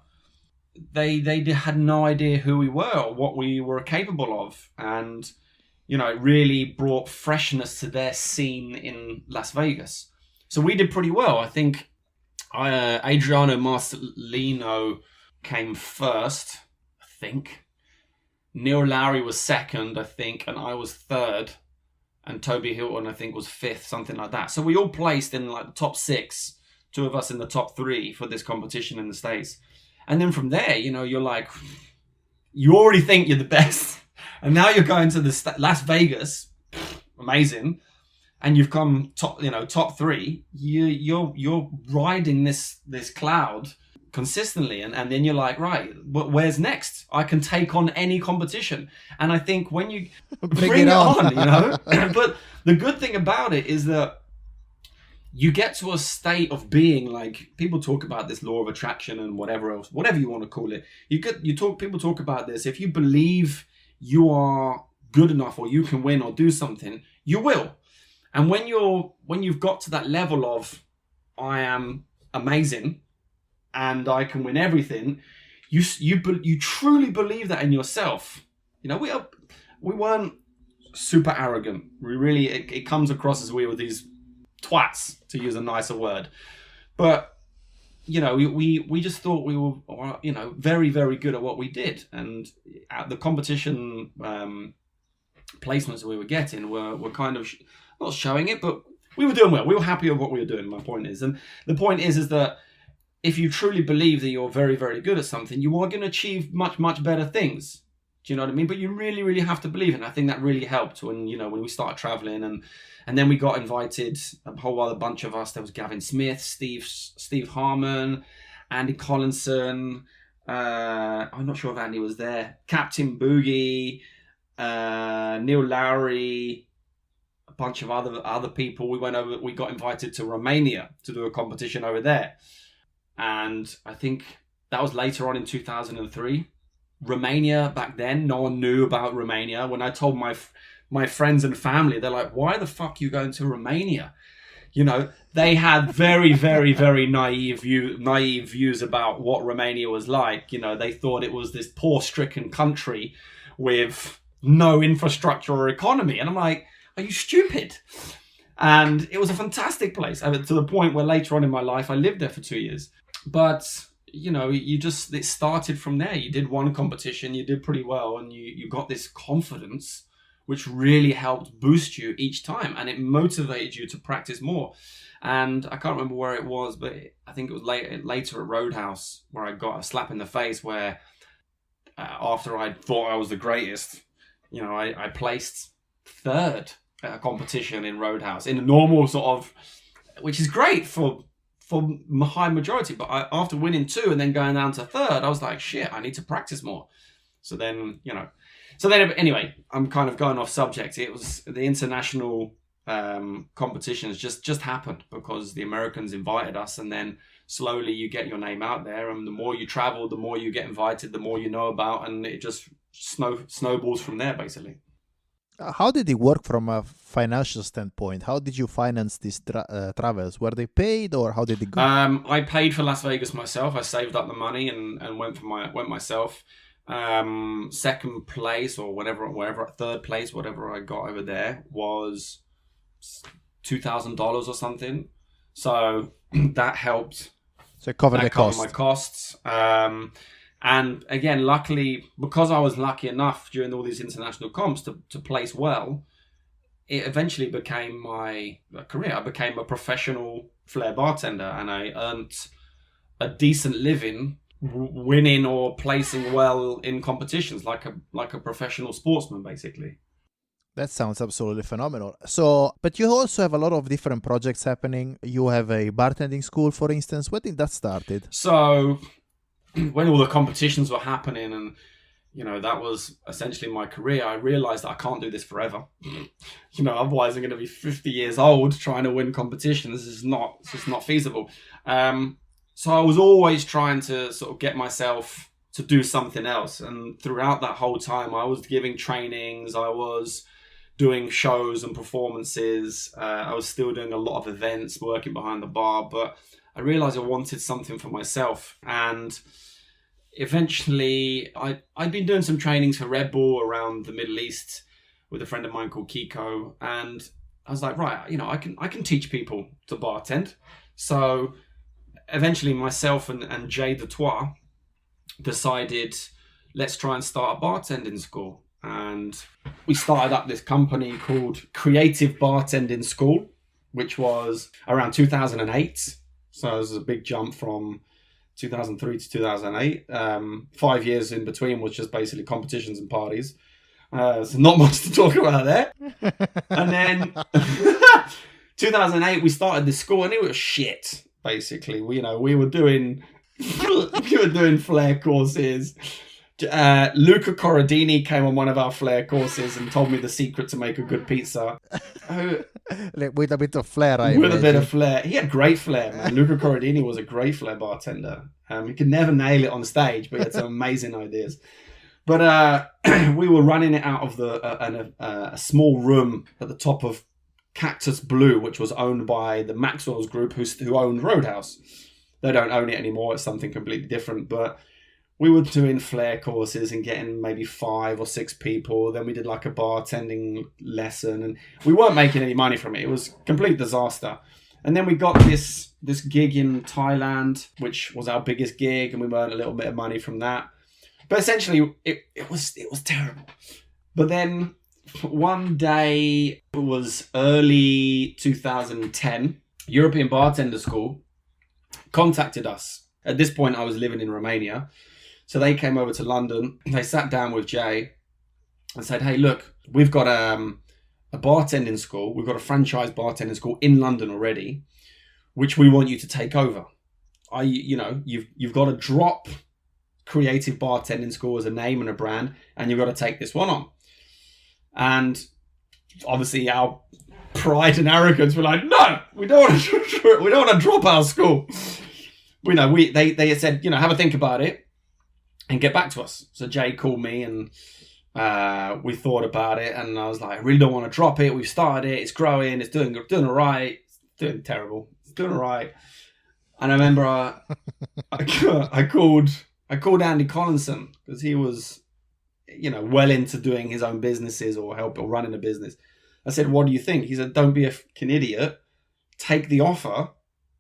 they had no idea who we were or what we were capable of. And you know, it really brought freshness to their scene in Las Vegas. So we did pretty well. I think Adriano Marcelino came first, I think. Neil Lowry was second, I think, and I was third. And Toby Hilton, I think, was fifth, something like that. So we all placed in like the top 6, 2 of us in the top 3 for this competition in the States. And then from there, you know, you're like, you already think you're the best. And now you're going to the Las Vegas, amazing, and you've come top 3. You're riding this cloud consistently, and then you're like, right, where's next? I can take on any competition, and I think when you bring it on, you know. But the good thing about it is that you get to a state of being like, people talk about this law of attraction and whatever else, whatever you want to call it. People talk about this. If you believe you are good enough or you can win or do something, you will. And when you've got to that level of I am amazing and I can win everything, you truly believe that in yourself. You know, we weren't super arrogant. We really, it comes across as we were these twats, to use a nicer word. But you know, we just thought we were, you know, very, very good at what we did. And at the competition placements that we were getting were kind of, not showing it, but we were doing well. We were happy with what we were doing, my point is. And the point is that if you truly believe that you're very, very good at something, you are going to achieve much, much better things. Do you know what I mean? But you really, really have to believe it. And I think that really helped when we started traveling and then we got invited, a whole other bunch of us. There was Gavin Smith, Steve Harmon, Andy Collinson. I'm not sure if Andy was there. Captain Boogie, Neil Lowry, a bunch of other people. We got invited to Romania to do a competition over there. And I think that was later on in 2003. Romania back then, no one knew about Romania. When I told my friends and family, they're like, why the fuck are you going to Romania? You know, they had very, very, very naive views about what Romania was like. You know, they thought it was this poor-stricken country with no infrastructure or economy. And I'm like, are you stupid? And it was a fantastic place. I mean, to the point where later on in my life, I lived there for 2 years. But you know, it started from there. You did one competition, you did pretty well, and you got this confidence which really helped boost you each time, and it motivated you to practice more. And I can't remember where it was, but I think it was later at Roadhouse where I got a slap in the face where after I thought I was the greatest, I placed third at a competition in Roadhouse in a normal sort of, which is great for high majority. But after winning 2 and then going down to third, I was like, shit, I need to practice more. So then, anyway, I'm kind of going off subject. It was the international competitions just happened because the Americans invited us, and then slowly you get your name out there, and the more you travel, the more you get invited, the more you know about, and it just snowballs from there, basically. How did it work from a financial standpoint? How did you finance these travels? Were they paid, or how did it go? I paid for Las Vegas myself. I saved up the money and went myself. Second place or wherever, third place, whatever I got over there was $2,000 or something. So that helped. So it covered my costs. And again, luckily, because I was lucky enough during all these international comps to place well, it eventually became my career. I became a professional flair bartender, and I earned a decent living winning or placing well in competitions like a professional sportsman, basically. That sounds absolutely phenomenal. So, but you also have a lot of different projects happening. You have a bartending school, for instance. When did that started? So when all the competitions were happening and, that was essentially my career, I realized that I can't do this forever. Otherwise I'm going to be 50 years old trying to win competitions. It's just not feasible. So I was always trying to sort of get myself to do something else. And throughout that whole time, I was giving trainings. I was doing shows and performances. I was still doing a lot of events, working behind the bar. But I realized I wanted something for myself. And eventually, I'd been doing some trainings for Red Bull around the Middle East with a friend of mine called Kiko. And I was like, right, I can teach people to bartend. So eventually myself and Jay Detroit decided, let's try and start a bartending school. And we started up this company called Creative Bartending School, which was around 2008. So it was a big jump from 2003 to 2008. 5 years in between was just basically competitions and parties. So not much to talk about there. And then 2008, we started this school and it was shit. Basically, we were doing flair courses. Luca Corradini came on one of our flair courses and told me the secret to make a good pizza. With a bit of flair, With a bit of flair. He had great flair, man. Luca Corradini was a great flair bartender. He could never nail it on stage, but he had some amazing ideas. But we were running it out of a small room at the top of Cactus Blue, which was owned by the Maxwell's group, who owned Roadhouse. They don't own it anymore. It's something completely different. But we were doing flair courses and getting maybe 5 or 6 people. Then we did like a bartending lesson, and we weren't making any money from it. It was a complete disaster. And then we got this gig in Thailand, which was our biggest gig, and we earned a little bit of money from that. But essentially, it was terrible. But then one day, it was early 2010, European Bartender School contacted us. At this point, I was living in Romania. So they came over to London. They sat down with Jay and said, hey, look, we've got a bartending school. We've got a franchise bartending school in London already, which we want you to take over. You've got to drop Creative Bartending School as a name and a brand, and you've got to take this one on. And obviously our pride and arrogance were like, no, we don't want to drop our school. They said, have a think about it and get back to us. So Jay called me and we thought about it, and I was like, I really don't want to drop it. We've started it. It's growing. It's doing all right. It's doing terrible. It's doing all right. And I remember I called Andy Collinson because he was, well into doing his own businesses or running a business. I said, what do you think? He said, don't be a fucking idiot. Take the offer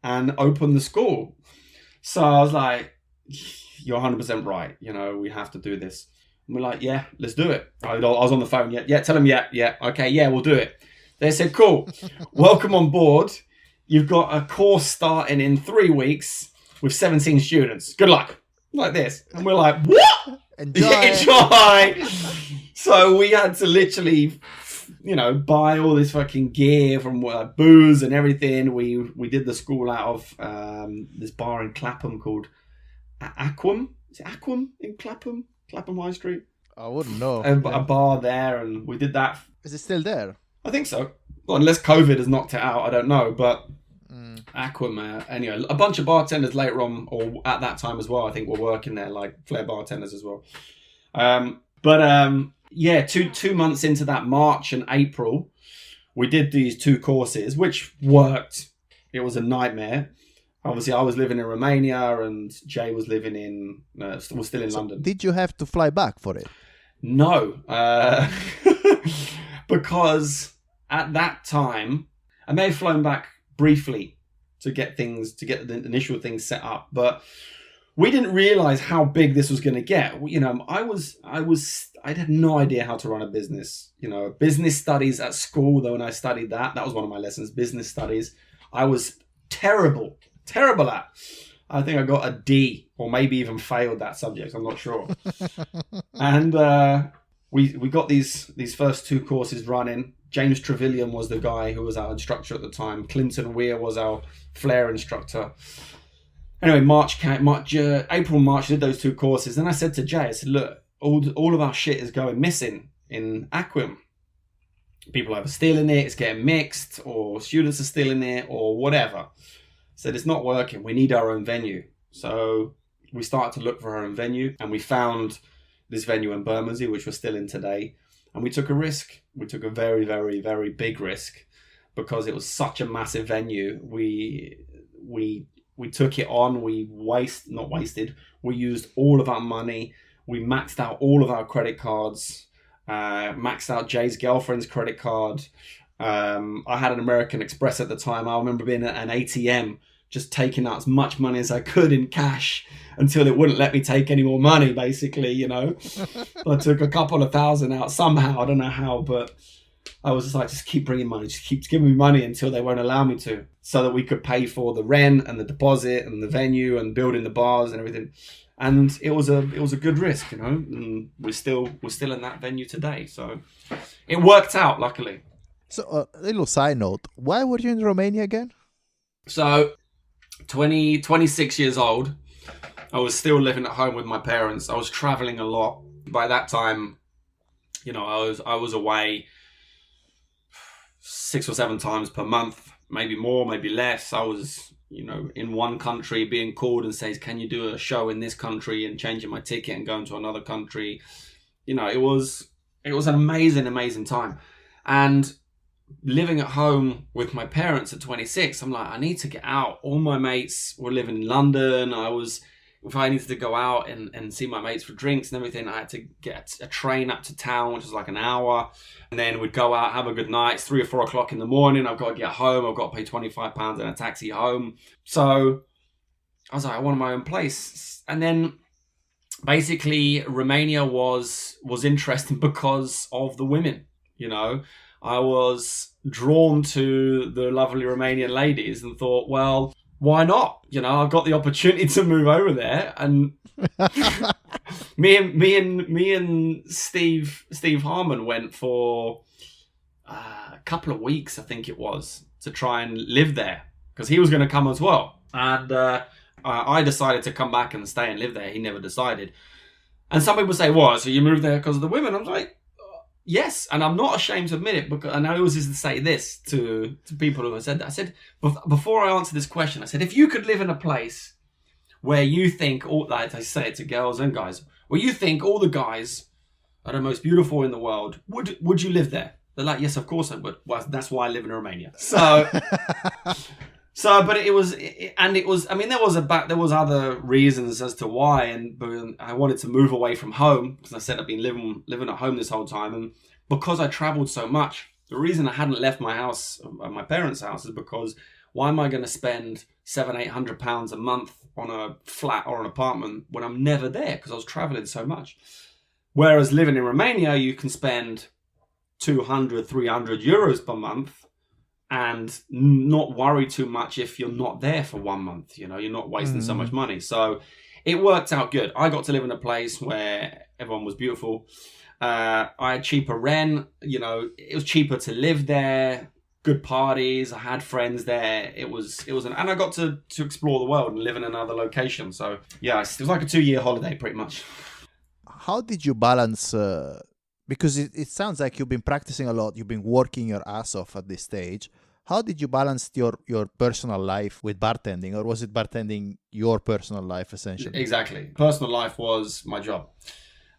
and open the school. So I was like, you're 100% right. We have to do this. And we're like, yeah, let's do it. I was on the phone. Yeah, tell them, yeah. Okay, yeah, we'll do it. They said, cool. Welcome on board. You've got a course starting in 3 weeks with 17 students. Good luck. Like this. And we're like, what? Enjoy. So we had to literally, buy all this fucking gear from booze and everything. We did the school out of this bar in Clapham called Aquam. Is it Aquam in Clapham? Clapham High Street? I wouldn't know. A bar there, and we did that. Is it still there? I think so. Well, unless COVID has knocked it out, I don't know. But Aquam, anyway, a bunch of bartenders later on, or at that time as well, I think were working there, like Flair bartenders as well. Yeah, two months into that, March and April, we did these 2 courses, which worked. It was a nightmare. Obviously, I was living in Romania, and Jay was living was still in London. Did you have to fly back for it? No, because at that time, I may have flown back briefly to get the initial things set up, but we didn't realize how big this was going to get. I had no idea how to run a business. Business studies at school, though, when I studied that was one of my lessons, business studies. I was terrible at. I think I got a D, or maybe even failed that subject. I'm not sure. And we got these first 2 courses running. James Trevelyan was the guy who was our instructor at the time. Clinton Weir was our Flair instructor. Anyway, April, March, did those 2 courses. Then I said to Jay, I said, look, all of our shit is going missing in Aquam. People are either stealing it, it's getting mixed, or students are stealing it, or whatever. Said it's not working. We need our own venue. So we started to look for our own venue, and we found this venue in Bermondsey, which we're still in today. And we took a risk. We took a very, very, very big risk because it was such a massive venue. We took it on. We used all of our money. We maxed out all of our credit cards. Maxed out Jay's girlfriend's credit card. I had an American Express at the time. I remember being at an ATM, just taking out as much money as I could in cash until it wouldn't let me take any more money, basically, I took a couple of thousand out somehow. I don't know how, but I was just like, just keep bringing money. Just keep giving me money until they won't allow me to, so that we could pay for the rent and the deposit and the venue and building the bars and everything. And it was a good risk, and we're still in that venue today. So it worked out, luckily. So a little side note, why were you in Romania again? So 26 years old, I was still living at home with my parents. I was traveling a lot. By that time, I was away 6 or 7 times per month, maybe more, maybe less. I was, in one country being called and says, can you do a show in this country, and changing my ticket and going to another country. It was an amazing time. And living at home with my parents at 26, I'm like, I need to get out. All my mates were living in London. If I needed to go out and see my mates for drinks and everything, I had to get a train up to town, which was like an hour. And then we'd go out, have a good night. It's 3 or 4 o'clock in the morning. I've got to get home. I've got to pay £25 in a taxi home. So I was like, I want my own place. And then basically Romania was interesting because of the women, I was drawn to the lovely Romanian ladies and thought, well, why not? I've got the opportunity to move over there, and me and Steve Harmon went for a couple of weeks, I think it was, to try and live there because he was going to come as well. And I decided to come back and stay and live there. He never decided. And some people say, "What? So you moved there because of the women?" I'm like, yes, and I'm not ashamed to admit it, because, and I always used to say this to people who have said that. I said, before I answer this question, I said, if you could live in a place where you think, like I say it to girls and guys, where you think all the guys are the most beautiful in the world, would you live there? They're like, yes, of course I would. Well, that's why I live in Romania. But it was, I mean, there was other reasons as to why, but I wanted to move away from home, because I said I've been living at home this whole time, and because I traveled so much, the reason I hadn't left my house, my parents' house, is because why am I going to spend £700-800 a month on a flat or an apartment when I'm never there, because I was traveling so much? Whereas living in Romania, you can spend 200, 300 euros per month and not worry too much if you're not there for 1 month. You know, you're not wasting so much money. So it worked out good. I got to live in a place where everyone was beautiful. I had cheaper rent. You know, it was cheaper to live there. Good parties. I had friends there. And I got to explore the world and live in another location. So yeah, it was like a 2-year holiday pretty much. How did you balance? Because it sounds like you've been practicing a lot. You've been working your ass off at this stage. How did you balance your personal life with bartending, or was it bartending your personal life essentially? Exactly. Personal life was my job.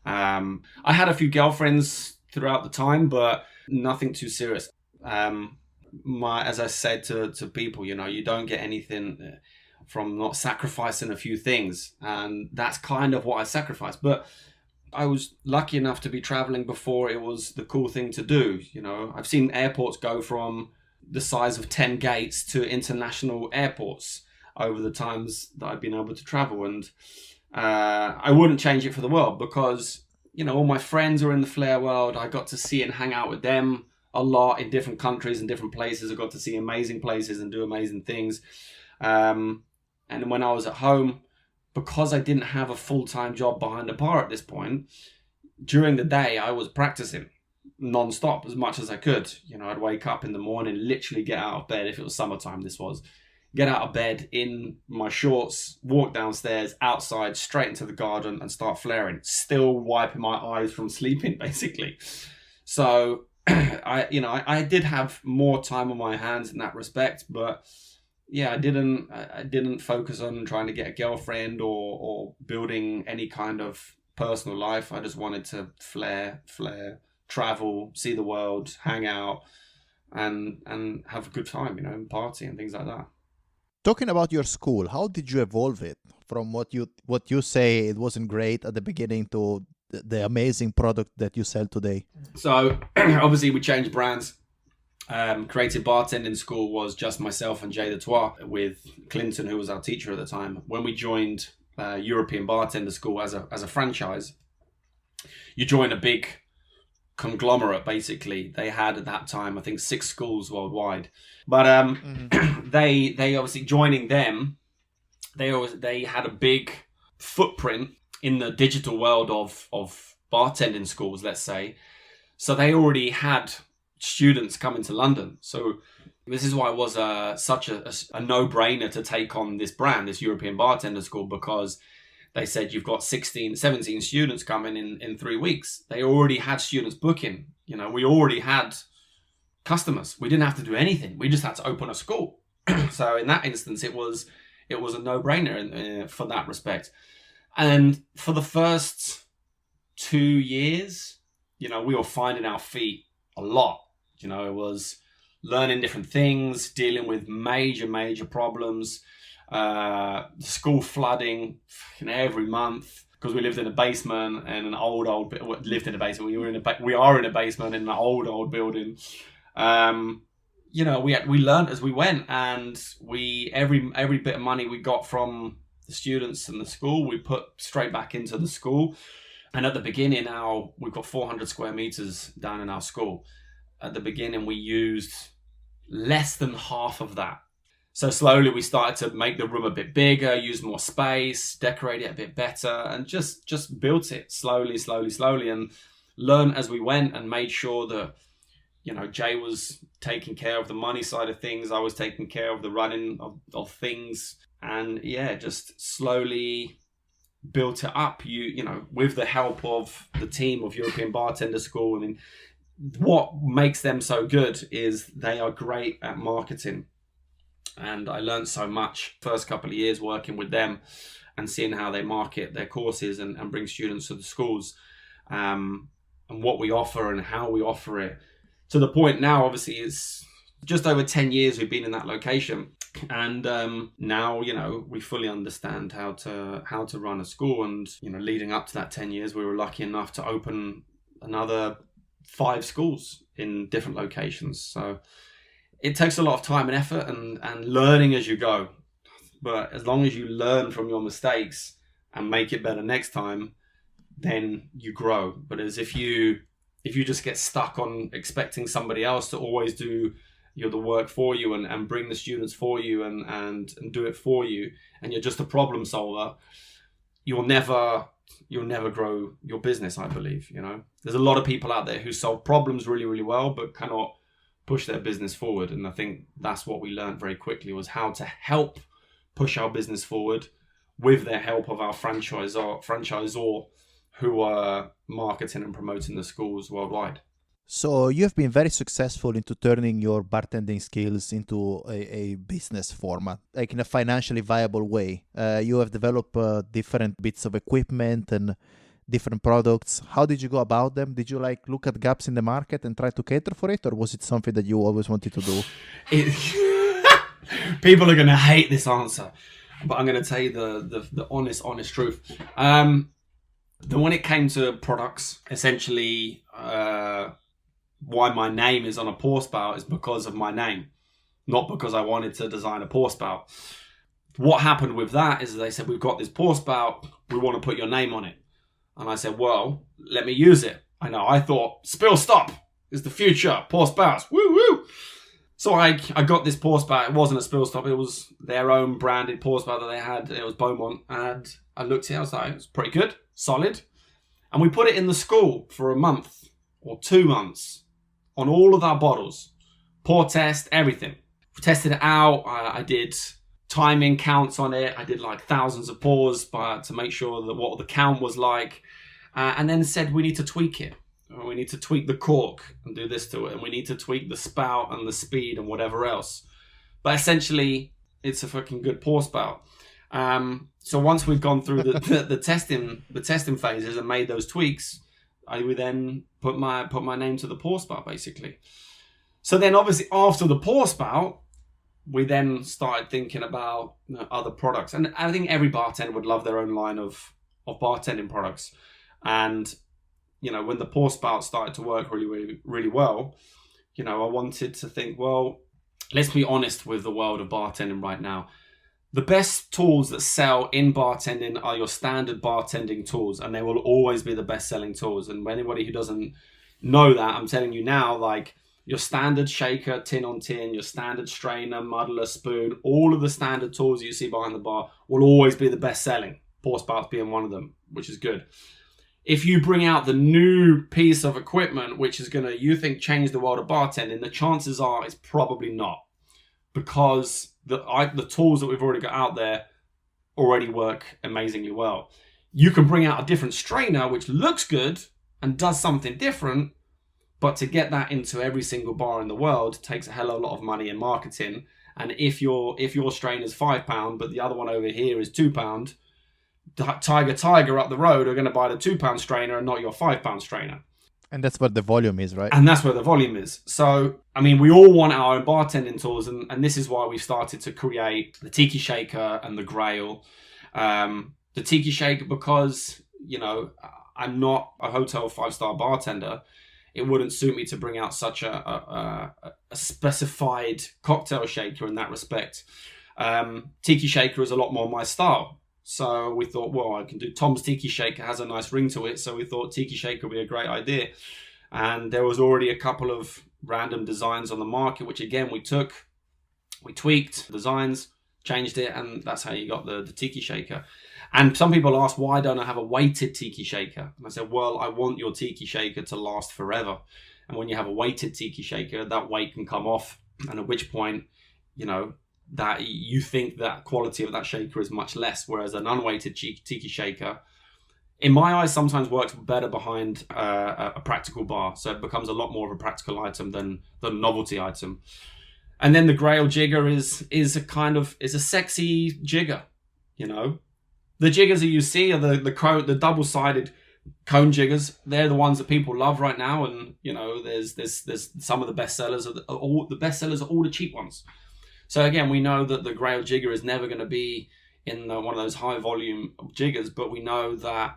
I had a few girlfriends throughout the time, but nothing too serious. As I said to people, you know, you don't get anything from not sacrificing a few things, and that's kind of what I sacrificed. But I was lucky enough to be traveling before it was the cool thing to do. You know, I've seen airports go from the size of 10 gates to international airports over the times that I've been able to travel, and I wouldn't change it for the world, because, you know, all my friends are in the flair world. I got to see and hang out with them a lot in different countries and different places. I got to see amazing places and do amazing things. And when I was at home, because I didn't have a full-time job behind a bar at this point, during the day I was practicing non-stop as much as I could. You know, I'd wake up in the morning, literally get out of bed, if it was summertime get out of bed in my shorts, walk downstairs, outside, straight into the garden and start flaring, still wiping my eyes from sleeping, basically. So I did have more time on my hands in that respect, but yeah, I didn't focus on trying to get a girlfriend or building any kind of personal life. I just wanted to flair, travel, see the world, hang out, and have a good time, you know, and party and things like that. Talking about your school, how did you evolve it from what you say it wasn't great at the beginning to the amazing product that you sell today? So obviously we changed brands. Creative Bartending School was just myself and Jay the Trois, with Clinton, who was our teacher at the time. When we joined European Bartender School as a franchise, you join a big conglomerate, basically. They had at that time, I think, 6 schools worldwide. But they obviously, joining them, they had a big footprint in the digital world of bartending schools, let's say. So they already had students coming to London. So this is why it was such a no-brainer to take on this brand, this European Bartender School, because they said you've got 17 students coming in 3 weeks. They already had students booking. You know, we already had customers. We didn't have to do anything. We just had to open a school. So in that instance, it was a no-brainer for that respect. And for the first 2 years, you know, we were finding our feet a lot. You know, it was learning different things, dealing with major problems, school flooding every month, because we lived in a basement and lived in a basement. We are in a basement in an old building. You know, we learned as we went, and every bit of money we got from the students and the school, we put straight back into the school. And at the beginning, now we've got 400 square meters down in our school. At the beginning, we used less than half of that. So slowly we started to make the room a bit bigger, use more space, decorate it a bit better, and just built it slowly, and learned as we went, and made sure that, you know, Jay was taking care of the money side of things. I was taking care of the running of things. And yeah, just slowly built it up, you know, with the help of the team of European Bartender School. I mean, what makes them so good is they are great at marketing. And I learned so much first couple of years working with them and seeing how they market their courses and bring students to the schools, and what we offer and how we offer it. To the point now, obviously, it's just over 10 years we've been in that location. And now, you know, we fully understand how to run a school. And, you know, leading up to that 10 years, we were lucky enough to open another 5 schools in different locations. So it takes a lot of time and effort and learning as you go. But as long as you learn from your mistakes and make it better next time, then you grow. But as if you just get stuck on expecting somebody else to always do the work for you and bring the students for you and do it for you, and you're just a problem solver, you'll never grow your business, I believe. There's a lot of people out there who solve problems really, really well, but cannot push their business forward. And I think that's what we learned very quickly, was how to help push our business forward with the help of our franchisor who are marketing and promoting the schools worldwide. So you've been very successful into turning your bartending skills into a business format, like in a financially viable way. You have developed different bits of equipment and different products. How did you go about them? Did you look at gaps in the market and try to cater for it, or was it something that you always wanted to do? People are going to hate this answer, but I'm going to tell you the honest truth. When it came to products, essentially, why my name is on a pour spout is because of my name, not because I wanted to design a pour spout. What happened with that is they said, we've got this pour spout, we want to put your name on it. And I said, well, let me use it. I thought spill stop is the future, pour spouts, woo woo. So I got this pour spout. It wasn't a spill stop, it was their own branded pour spout that they had. It was Beaumont, and I looked at it, I was like, it's pretty good, solid. And we put it in the school for a month or 2 months on all of our bottles, pour test, everything. We tested it out. I did timing counts on it. I did thousands of pours to make sure that what the count was like, and then said we need to tweak it. We need to tweak the cork and do this to it, and we need to tweak the spout and the speed and whatever else. But essentially, it's a fucking good pour spout. So once we've gone through the testing phases and made those tweaks, I would then put my name to the pour spout, basically. So then obviously after the pour spout, we then started thinking about other products. And I think every bartender would love their own line of bartending products. And, when the pour spout started to work really, really, really well, I wanted to think, well, let's be honest with the world of bartending right now. The best tools that sell in bartending are your standard bartending tools, and they will always be the best-selling tools. And anybody who doesn't know that, I'm telling you now, your standard shaker, tin on tin, your standard strainer, muddler, spoon, all of the standard tools you see behind the bar will always be the best-selling, pour spouts being one of them, which is good. If you bring out the new piece of equipment, which is going to, you think, change the world of bartending, the chances are it's probably not, because the tools that we've already got out there already work amazingly well. You can bring out a different strainer which looks good and does something different, but to get that into every single bar in the world takes a hell of a lot of money in marketing. And if your strainer is £5, but the other one over here is £2, Tiger up the road are going to buy the £2 strainer and not your £5 strainer. And that's what the volume is, right? And that's where the volume is. So, we all want our own bartending tools, and this is why we started to create the Tiki Shaker and the Grail. The Tiki Shaker, because, I'm not a hotel 5-star bartender. It wouldn't suit me to bring out such a specified cocktail shaker in that respect. Tiki Shaker is a lot more my style. So we thought, well, I can do Tom's Tiki Shaker, has a nice ring to it. So we thought Tiki Shaker would be a great idea. And there was already a couple of random designs on the market, which again, we tweaked designs, changed it, and that's how you got the Tiki Shaker. And some people ask, why don't I have a weighted Tiki Shaker? And I said, well, I want your Tiki Shaker to last forever. And when you have a weighted Tiki Shaker, that weight can come off. And at which point, that you think that quality of that shaker is much less, whereas an unweighted Tiki Shaker, in my eyes, sometimes works better behind a practical bar. So it becomes a lot more of a practical item than a novelty item. And then the Grail jigger is a sexy jigger. The jiggers that you see are the double-sided cone jiggers. They're the ones that people love right now, and there's some of the best sellers are all the cheap ones. So again, we know that the Grail jigger is never going to be in one of those high volume jiggers, but we know that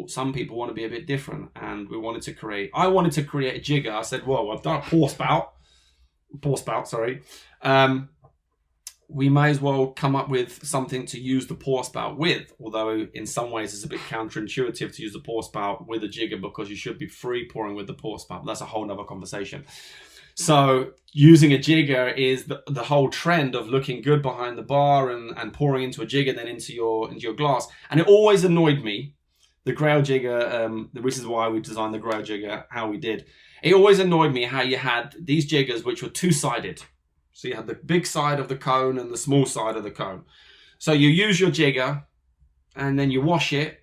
some people want to be a bit different, and I wanted to create a jigger. I said, whoa, I've done a pour spout, sorry. we may as well come up with something to use the pour spout with, although in some ways it's a bit counterintuitive to use the pour spout with a jigger because you should be free pouring with the pour spout. That's a whole nother conversation. So using a jigger is the whole trend of looking good behind the bar and pouring into a jigger, then into your glass. And it always annoyed me, the Grail jigger, which is why we designed the Grail jigger how we did. It always annoyed me how you had these jiggers which were two-sided. So you had the big side of the cone and the small side of the cone. So you use your jigger and then you wash it,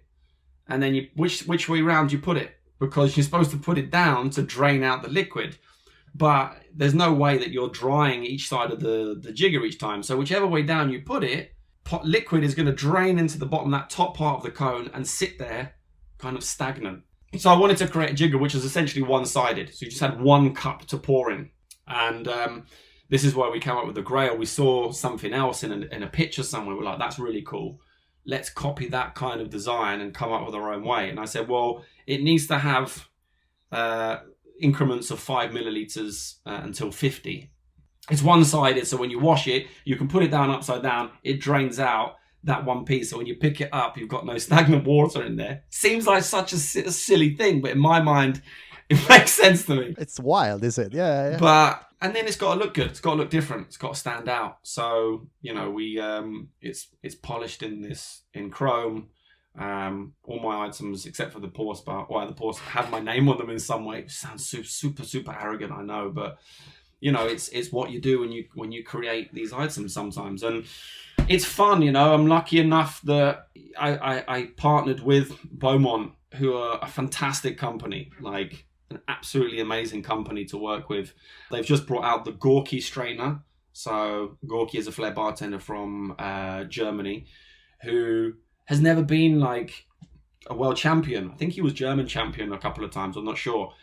and then you which way round you put it, because you're supposed to put it down to drain out the liquid. But there's no way that you're drying each side of the jigger each time. So whichever way down you put it, liquid is going to drain into the bottom, that top part of the cone, and sit there kind of stagnant. So I wanted to create a jigger which is essentially one-sided. So you just had one cup to pour in. And this is where we came up with the Grail. We saw something else in a picture somewhere. We're like, that's really cool. Let's copy that kind of design and come up with our own way. And I said, well, it needs to have increments of 5 milliliters until 50. It's one-sided, so when you wash it, you can put it down upside down. It drains out that one piece. So when you pick it up, you've got no stagnant water in there. Seems like such a silly thing, but in my mind, it makes sense to me. It's wild, is it? Yeah. And then it's got to look good. It's got to look different. It's got to stand out. So, we it's polished in chrome. All my items except for the pour spout, have my name on them in some way. It sounds super arrogant, I know, but it's what you do when you create these items sometimes, and it's fun. I'm lucky enough that I partnered with Beaumont, who are a fantastic company, like an absolutely amazing company to work with. They've just brought out the Gorky strainer. So Gorky is a flair bartender from Germany who has never been like a world champion. I think he was German champion a couple of times, I'm not sure.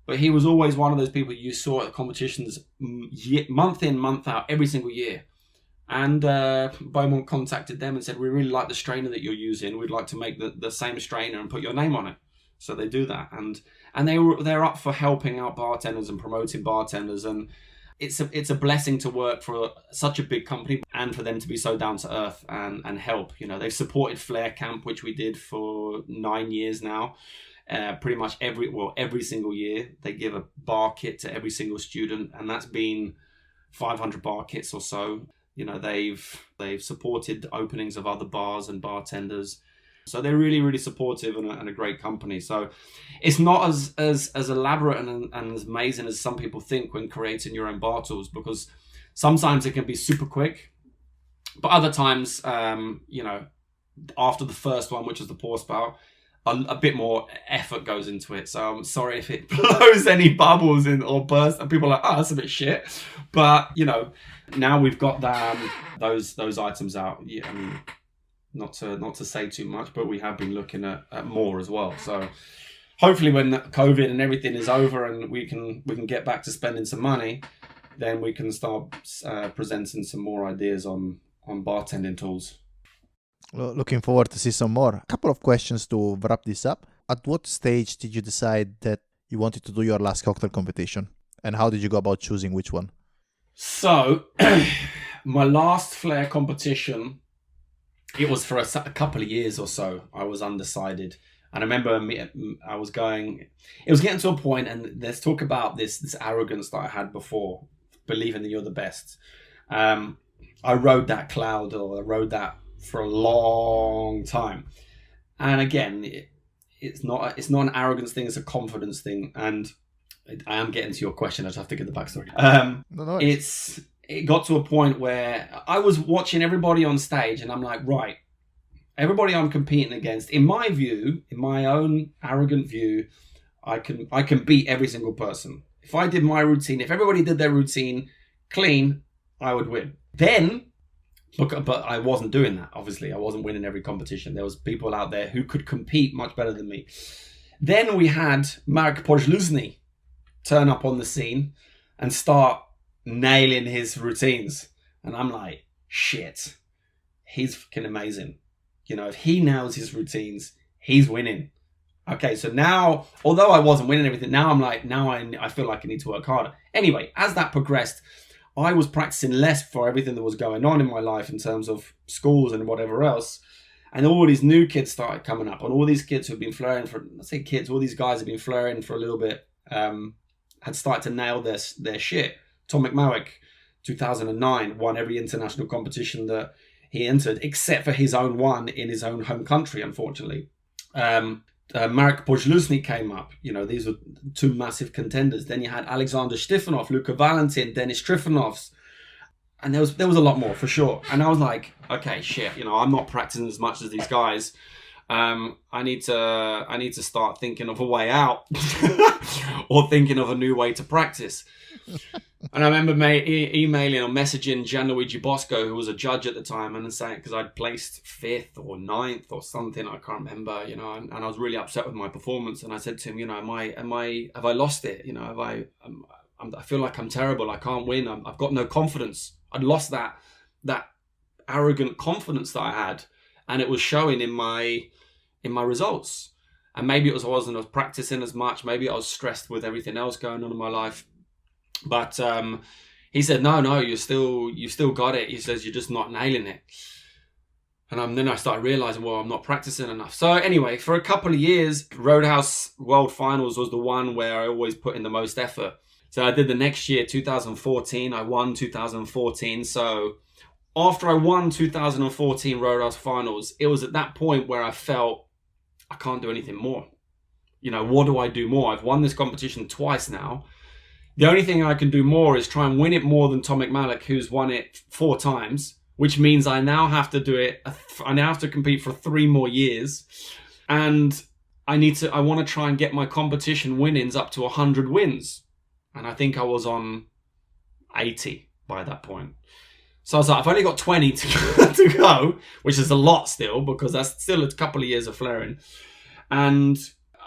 But he was always one of those people you saw at competitions month in, month out, every single year. And Beaumont contacted them and said, we really like the strainer that you're using. We'd like to make the same strainer and put your name on it. So they do that. And they're up for helping out bartenders and promoting bartenders. And it's a blessing to work for such a big company and for them to be so down to earth and help. They've supported Flair Camp, which we did for 9 years now. Pretty much every single year they give a bar kit to every single student, and that's been 500 bar kits or so. They've supported openings of other bars and bartenders. So they're really supportive and a great company. So it's not as elaborate and as amazing as some people think when creating your own bar tools, because sometimes it can be super quick, but other times, after the first one, which is the pour spout, a bit more effort goes into it. So I'm sorry if it blows any bubbles in or bursts and people are like, oh, that's a bit shit. But, now we've got those items out. Yeah, I mean, not to say too much, but we have been looking at more as well. So hopefully when COVID and everything is over and we can get back to spending some money, then we can start presenting some more ideas on bartending tools. Looking forward to see some more. A couple of questions to wrap this up. At what stage did you decide that you wanted to do your last cocktail competition? And how did you go about choosing which one? So, my last Flair competition, it was for a couple of years or so. I was undecided. And I remember it was getting to a point, and let's talk about this arrogance that I had before, believing that you're the best. I rode that cloud, or I rode that for a long time. And again, it's not an arrogance thing, it's a confidence thing. And I am getting to your question, I just have to get the backstory. It got to a point where I was watching everybody on stage and I'm like, right, everybody I'm competing against, in my view, in my own arrogant view, I can beat every single person. If I did my routine, if everybody did their routine clean, I would win. But I wasn't doing that, obviously. I wasn't winning every competition. There was people out there who could compete much better than me. Then we had Marek Podluzny turn up on the scene and start nailing his routines. And I'm like, shit, he's fucking amazing. If he nails his routines, he's winning. Okay, so now, although I wasn't winning everything, now I'm like, I feel like I need to work harder. Anyway, as that progressed, I was practicing less for everything that was going on in my life in terms of schools and whatever else. And all these new kids started coming up, and all these kids who've been flaring for, let's say kids, all these guys have been flaring for a little bit, had started to nail their shit. Tom McMahon, 2009, won every international competition that he entered, except for his own one in his own home country, unfortunately. Marek Podluzny came up. You know, these were two massive contenders. Then you had Alexander Stifanov, Luka Valentin, Denis Trifonovs. And there was a lot more, for sure. And I was like, okay, shit, you know, I'm not practicing as much as these guys. I need to start thinking of a way out or thinking of a new way to practice. And I remember emailing or messaging Gianluigi Bosco, who was a judge at the time, and saying, because I'd placed 5th or 9th or something, I can't remember, you know, and I was really upset with my performance. And I said to him, you know, have I lost it? You know, I feel like I'm terrible. I can't win. I've got no confidence. I'd lost that arrogant confidence that I had, and it was showing in my results. And maybe it was I wasn't practicing as much. Maybe I was stressed with everything else going on in my life. But he said, no, you still got it. He says, you're just not nailing it. And then I started realizing, well, I'm not practicing enough. So anyway, for a couple of years, Roadhouse World Finals was the one where I always put in the most effort. So I did the next year, 2014. I won 2014. So after I won 2014 Roadhouse Finals, it was at that point where I felt I can't do anything more. You know, what do I do more? I've won this competition twice now. The only thing I can do more is try and win it more than Tom McMahon, who's won it 4 times, which means I now have to do it. I now have to compete for 3 more years. And I want to try and get my competition winnings up to 100 wins. And I think I was on 80 by that point. So I was like, I've only got 20 to go, which is a lot still, because that's still a couple of years of flaring. And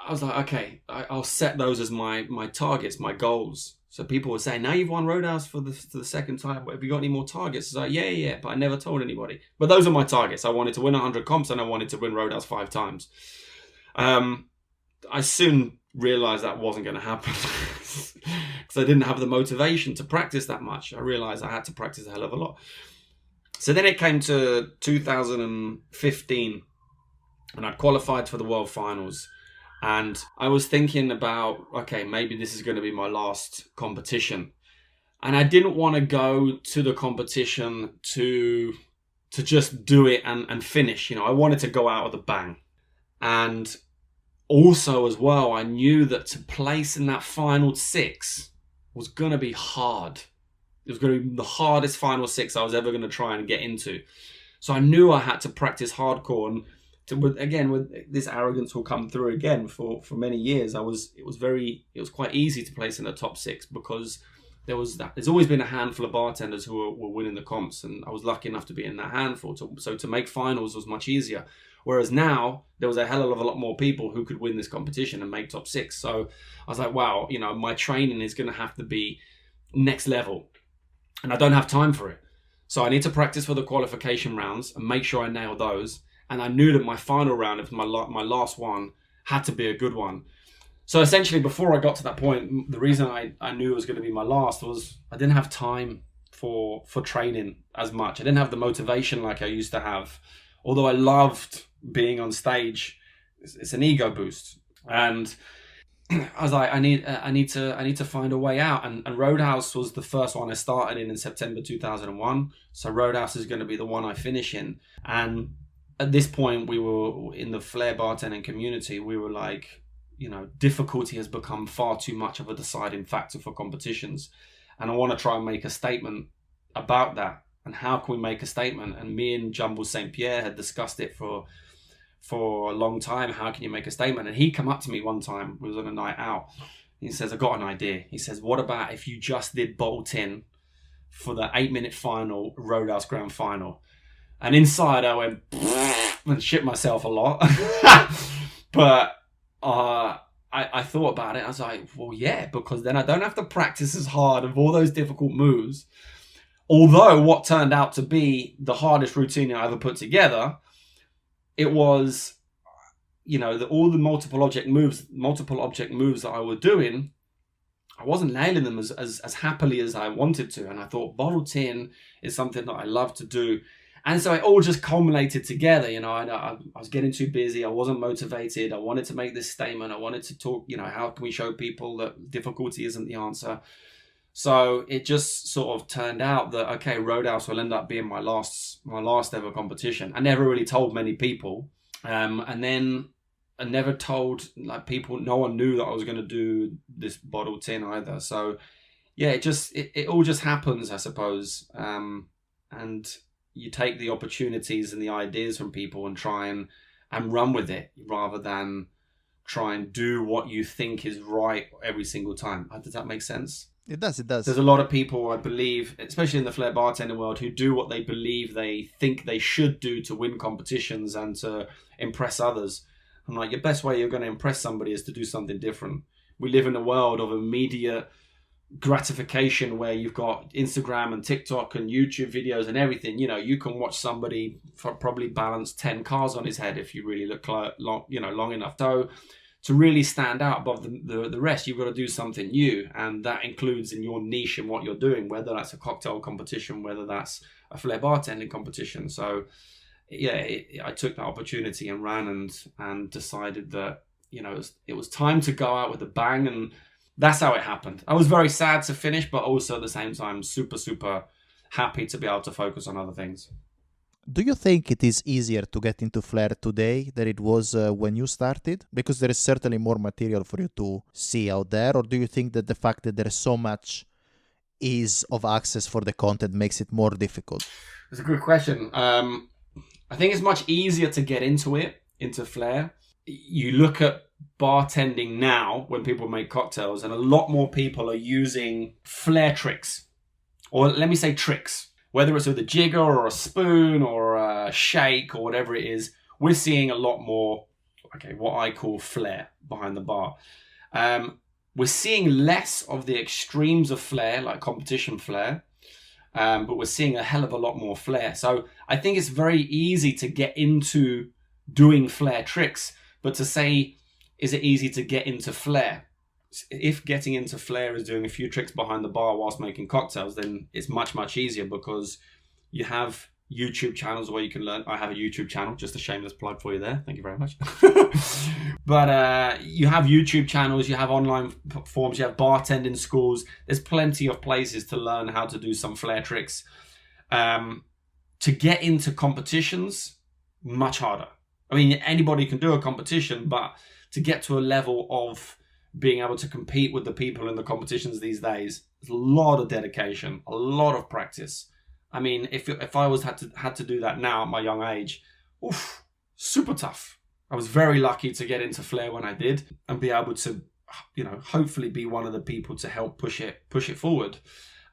I was like, okay, I'll set those as my targets, my goals. So people were saying, now you've won Roadhouse for the second time. Have you got any more targets? I was like, yeah, but I never told anybody. But those are my targets. I wanted to win 100 comps, and I wanted to win Roadhouse 5 times. I soon realized that wasn't going to happen because I didn't have the motivation to practice that much. I realized I had to practice a hell of a lot. So then it came to 2015, and I'd qualified for the World Finals. And I was thinking about, okay, maybe this is going to be my last competition. And I didn't want to go to the competition to just do it and finish. You know, I wanted to go out with a bang. And also as well, I knew that to place in that final 6 was going to be hard. It was going to be the hardest final 6 I was ever going to try and get into. So I knew I had to practice hardcore. And with this arrogance will come through again. For many years, it was quite easy to place in the top 6 because there's always been a handful of bartenders who were winning the comps, and I was lucky enough to be in that handful. So to make finals was much easier. Whereas now there was a hell of a lot more people who could win this competition and make top 6. So I was like, wow, you know, my training is going to have to be next level, and I don't have time for it. So I need to practice for the qualification rounds and make sure I nail those. And I knew that my final round, if my last one, had to be a good one. So essentially, before I got to that point, the reason I knew it was going to be my last was I didn't have time for training as much. I didn't have the motivation like I used to have. Although I loved being on stage, it's an ego boost. And I was like, I need to find a way out. And Roadhouse was the first one I started in September 2001. So Roadhouse is going to be the one I finish in. And at this point, we were in the Flair bartending community. We were like, you know, difficulty has become far too much of a deciding factor for competitions. And I want to try and make a statement about that. And how can we make a statement? And me and Jumble St. Pierre had discussed it for a long time. How can you make a statement? And he came up to me one time. We was on a night out. He says, I got an idea. He says, what about if you just did bolt in for the 8-minute final, Roadhouse Grand Final? And inside I went and shit myself a lot. But I thought about it. I was like, well, yeah, because then I don't have to practice as hard of all those difficult moves. Although what turned out to be the hardest routine I ever put together, it was, you know, all the multiple object moves that I was doing, I wasn't nailing them as happily as I wanted to. And I thought bottle tin is something that I love to do. And so it all just culminated together. I was getting too busy. I wasn't motivated. I wanted to make this statement. I wanted to talk, how can we show people that difficulty isn't the answer? So it just sort of turned out that, okay, Roadhouse will end up being my last ever competition. I never really told many people. And then I never told people, no one knew that I was going to do this bottle tin either. So yeah, it all just happens, I suppose. And you take the opportunities and the ideas from people and try and run with it rather than try and do what you think is right every single time. Does that make sense? It does. There's a lot of people, I believe, especially in the flair bartending world, who do what they believe they think they should do to win competitions and to impress others. I'm like, your best way you're going to impress somebody is to do something different. We live in a world of immediate gratification where you've got Instagram and TikTok and YouTube videos and everything. You can watch somebody probably balance 10 cars on his head if you really look long enough. So to really stand out above the rest, you've got to do something new, and that includes in your niche and what you're doing, whether that's a cocktail competition, whether that's a flair bartending competition. So yeah, I took that opportunity and ran and decided that it was time to go out with a bang, and that's how it happened. I was very sad to finish, but also at the same time super, super happy to be able to focus on other things. Do you think it is easier to get into flair today than it was when you started? Because there is certainly more material for you to see out there. Or do you think that the fact that there is so much ease of access for the content makes it more difficult? It's a good question. I think it's much easier to get into flair. You look at bartending now when people make cocktails, and a lot more people are using flair tricks, or let me say tricks, whether it's with a jigger or a spoon or a shake or whatever it is. We're seeing a lot more, what I call flair behind the bar. We're seeing less of the extremes of flair, like competition flair, but we're seeing a hell of a lot more flair. So I think it's very easy to get into doing flair tricks, but to say, is it easy to get into flair? If getting into flair is doing a few tricks behind the bar whilst making cocktails, then it's much, much easier because you have YouTube channels where you can learn. I have a YouTube channel, just a shameless plug for you there. Thank you very much. But you have YouTube channels, you have online forums, you have bartending schools. There's plenty of places to learn how to do some flair tricks. To get into competitions, much harder. I mean, anybody can do a competition, but to get to a level of being able to compete with the people in the competitions these days, there's a lot of dedication, a lot of practice. I mean, if I had to do that now at my young age, super tough. I was very lucky to get into flair when I did and be able to, hopefully be one of the people to help push it forward.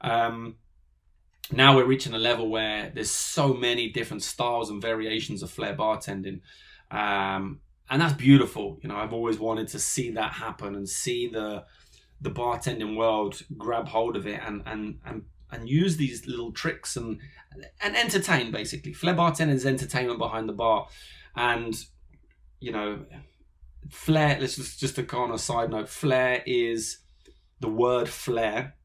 Now we're reaching a level where there's so many different styles and variations of flair bartending. And that's beautiful. I've always wanted to see that happen and see the bartending world grab hold of it and use these little tricks and entertain, basically. Flair bartending is entertainment behind the bar. And, flair, let's just to go on a side note, flair is, the word flair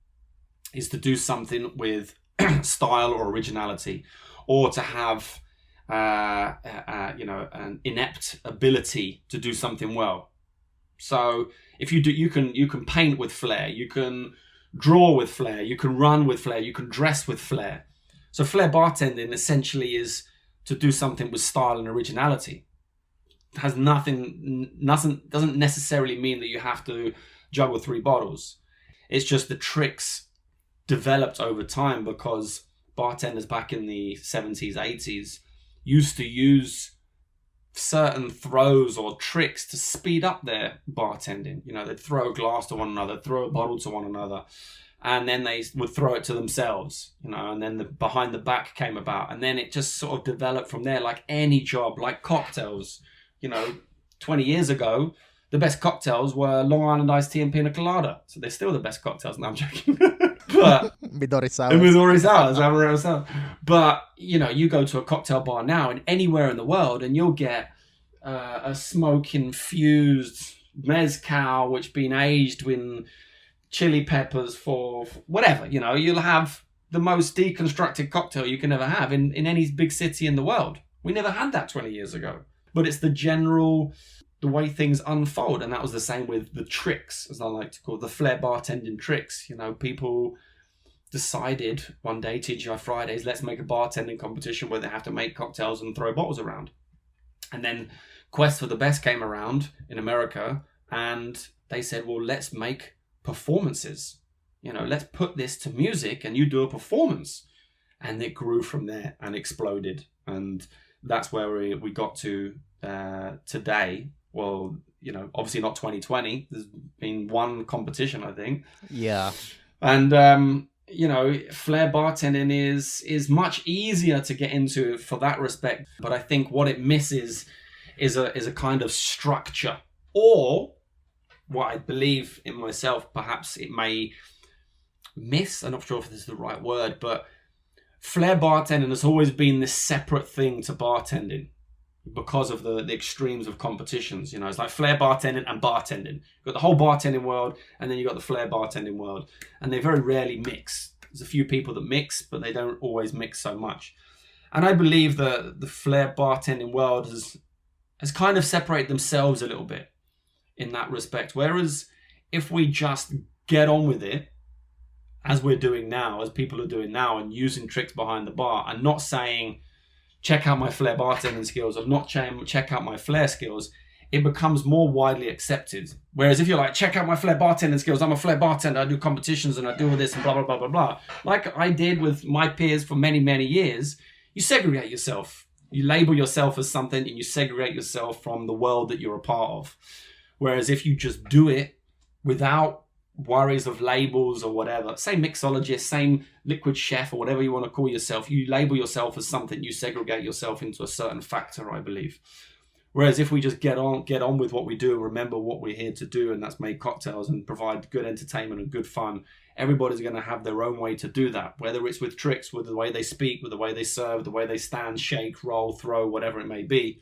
is to do something with style or originality, or to have an inept ability to do something well. So if you do, you can paint with flair, you can draw with flair, you can run with flair, you can dress with flair. So flair bartending essentially is to do something with style and originality. It has doesn't necessarily mean that you have to juggle 3 bottles. It's just the tricks developed over time because bartenders back in the 70s, 80s used to use certain throws or tricks to speed up their bartending. They'd throw a glass to one another, throw a bottle to one another, and then they would throw it to themselves, and then the behind the back came about, and then it just sort of developed from there, like any job, like cocktails. 20 years ago, the best cocktails were Long Island iced tea and pina colada. So they're still the best cocktails. No, I'm joking. But Midori sours. But you go to a cocktail bar now and anywhere in the world, and you'll get a smoke infused mezcal which been aged in chili peppers for whatever. You know, you'll have the most deconstructed cocktail you can ever have in any big city in the world. We never had that 20 years ago. But it's the way things unfold. And that was the same with the tricks, as I like to call it, the flair bartending tricks. You know, people decided one day, TGI Fridays, let's make a bartending competition where they have to make cocktails and throw bottles around. And then Quest for the Best came around in America, and they said, well, let's make performances. You know, let's put this to music and you do a performance. And it grew from there and exploded. And that's where we got to today. Well, you know, obviously not 2020. There's been one competition, I think. Yeah. And, you know, flair bartending is much easier to get into for that respect. But I think what it misses is a kind of structure. Or what I believe in myself, perhaps it may miss. I'm not sure if this is the right word, but flair bartending has always been this separate thing to bartending because of the extremes of competitions. You know, it's like flair bartending and bartending. You've got the whole bartending world, and then you've got the flair bartending world, and they very rarely mix. There's a few people that mix, but they don't always mix so much. And I believe that the flair bartending world has kind of separated themselves a little bit in that respect. Whereas if we just get on with it, as we're doing now, as people are doing now, and using tricks behind the bar, and not saying, check out my flair bartending skills, or not check out my flair skills, it becomes more widely accepted. Whereas if you're like, check out my flair bartending skills, I'm a flair bartender, I do competitions and I do all this and blah, blah, blah, blah, blah. Like I did with my peers for many, many years, you segregate yourself. You label yourself as something and you segregate yourself from the world that you're a part of. Whereas if you just do it without worries of labels or whatever, same mixologist, same liquid chef, or whatever you want to call yourself, you label yourself as something, you segregate yourself into a certain factor, I believe. Whereas if we just get on with what we do and remember what we're here to do, and that's make cocktails and provide good entertainment and good fun, everybody's going to have their own way to do that, whether it's with tricks, with the way they speak, with the way they serve, the way they stand, shake, roll, throw, whatever it may be.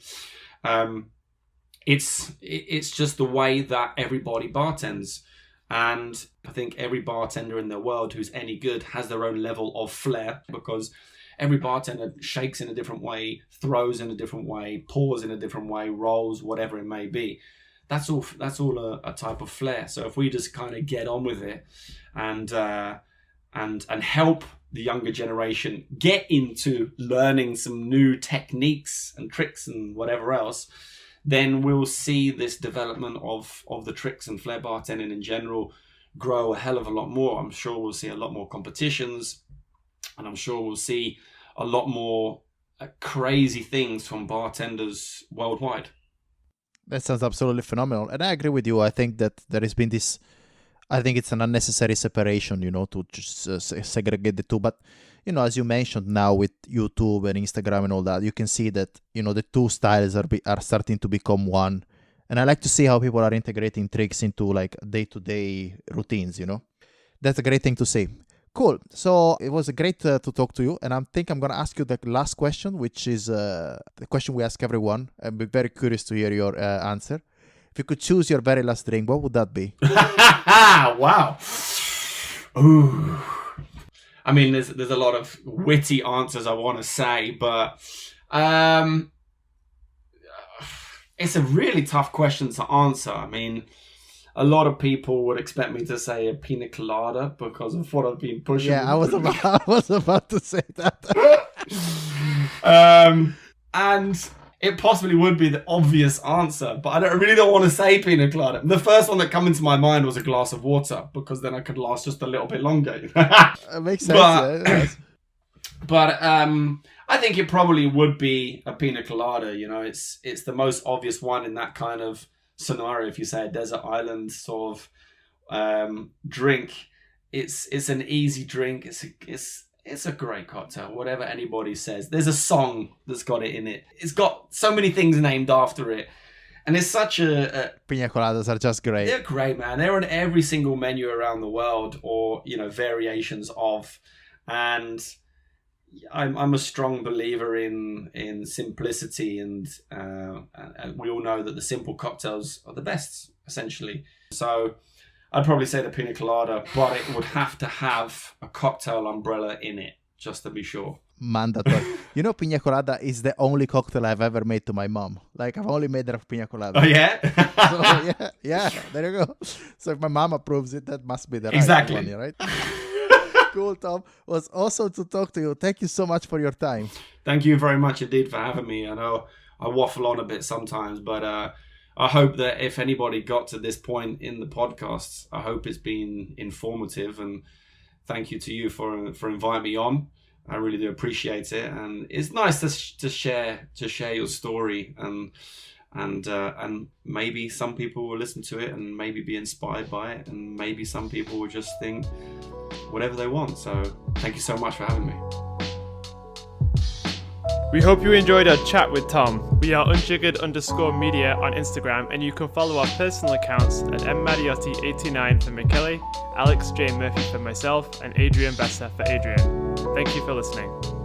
It's just the way that everybody bartends. And I think every bartender in the world who's any good has their own level of flair, because every bartender shakes in a different way, throws in a different way, pours in a different way, rolls, whatever it may be. That's all a type of flair. So if we just kind of get on with it and help the younger generation get into learning some new techniques and tricks and whatever else, then we'll see this development of the tricks and flair bartending in general grow a hell of a lot more. I'm sure we'll see a lot more competitions, and I'm sure we'll see a lot more crazy things from bartenders worldwide. That sounds absolutely phenomenal. And I agree with you. I think that there has been this, I think it's an unnecessary separation, to just segregate the two. But, as you mentioned now with YouTube and Instagram and all that, you can see that, the two styles are starting to become one. And I like to see how people are integrating tricks into like day-to-day routines, That's a great thing to see. Cool. So it was great to talk to you. And I think I'm going to ask you the last question, which is the question we ask everyone. I'd be very curious to hear your answer. If you could choose your very last drink, what would that be? Wow. Ooh. I mean, there's a lot of witty answers I want to say, but it's a really tough question to answer. I mean, a lot of people would expect me to say a pina colada because of what I've been pushing. Yeah, I was about to say that. And it possibly would be the obvious answer, but I really don't want to say pina colada. The first one that came into my mind was a glass of water, because then I could last just a little bit longer. It makes sense. But I think it probably would be a pina colada. It's the most obvious one in that kind of scenario. If you say a desert island sort of drink, it's an easy drink. It's a great cocktail, whatever anybody says. There's a song that's got it in it. It's got so many things named after it. And it's such a Pina coladas are just great. They're great, man. They're on every single menu around the world, or, variations of. And I'm a strong believer in simplicity, and we all know that the simple cocktails are the best, essentially. So I'd probably say the pina colada, but it would have to have a cocktail umbrella in it, just to be sure. Mandatory. You know, pina colada is the only cocktail I've ever made to my mom. Like, I've only made her pina colada. Oh, yeah? So, yeah, there you go. So if my mom approves it, that must be the right one, right? Cool, Tom. It was awesome to talk to you. Thank you so much for your time. Thank you very much indeed for having me. I know I waffle on a bit sometimes, but I hope that if anybody got to this point in the podcast, I hope it's been informative, and thank you to you for inviting me on. I really do appreciate it, and it's nice to share your story, and maybe some people will listen to it and maybe be inspired by it, and maybe some people will just think whatever they want. So thank you so much for having me. We hope you enjoyed our chat with Tom. We are Unjiggered_media on Instagram, and you can follow our personal accounts at mmadiotti89 for Michele, Alex J. Murphy for myself, and Adrian Bessa for Adrian. Thank you for listening.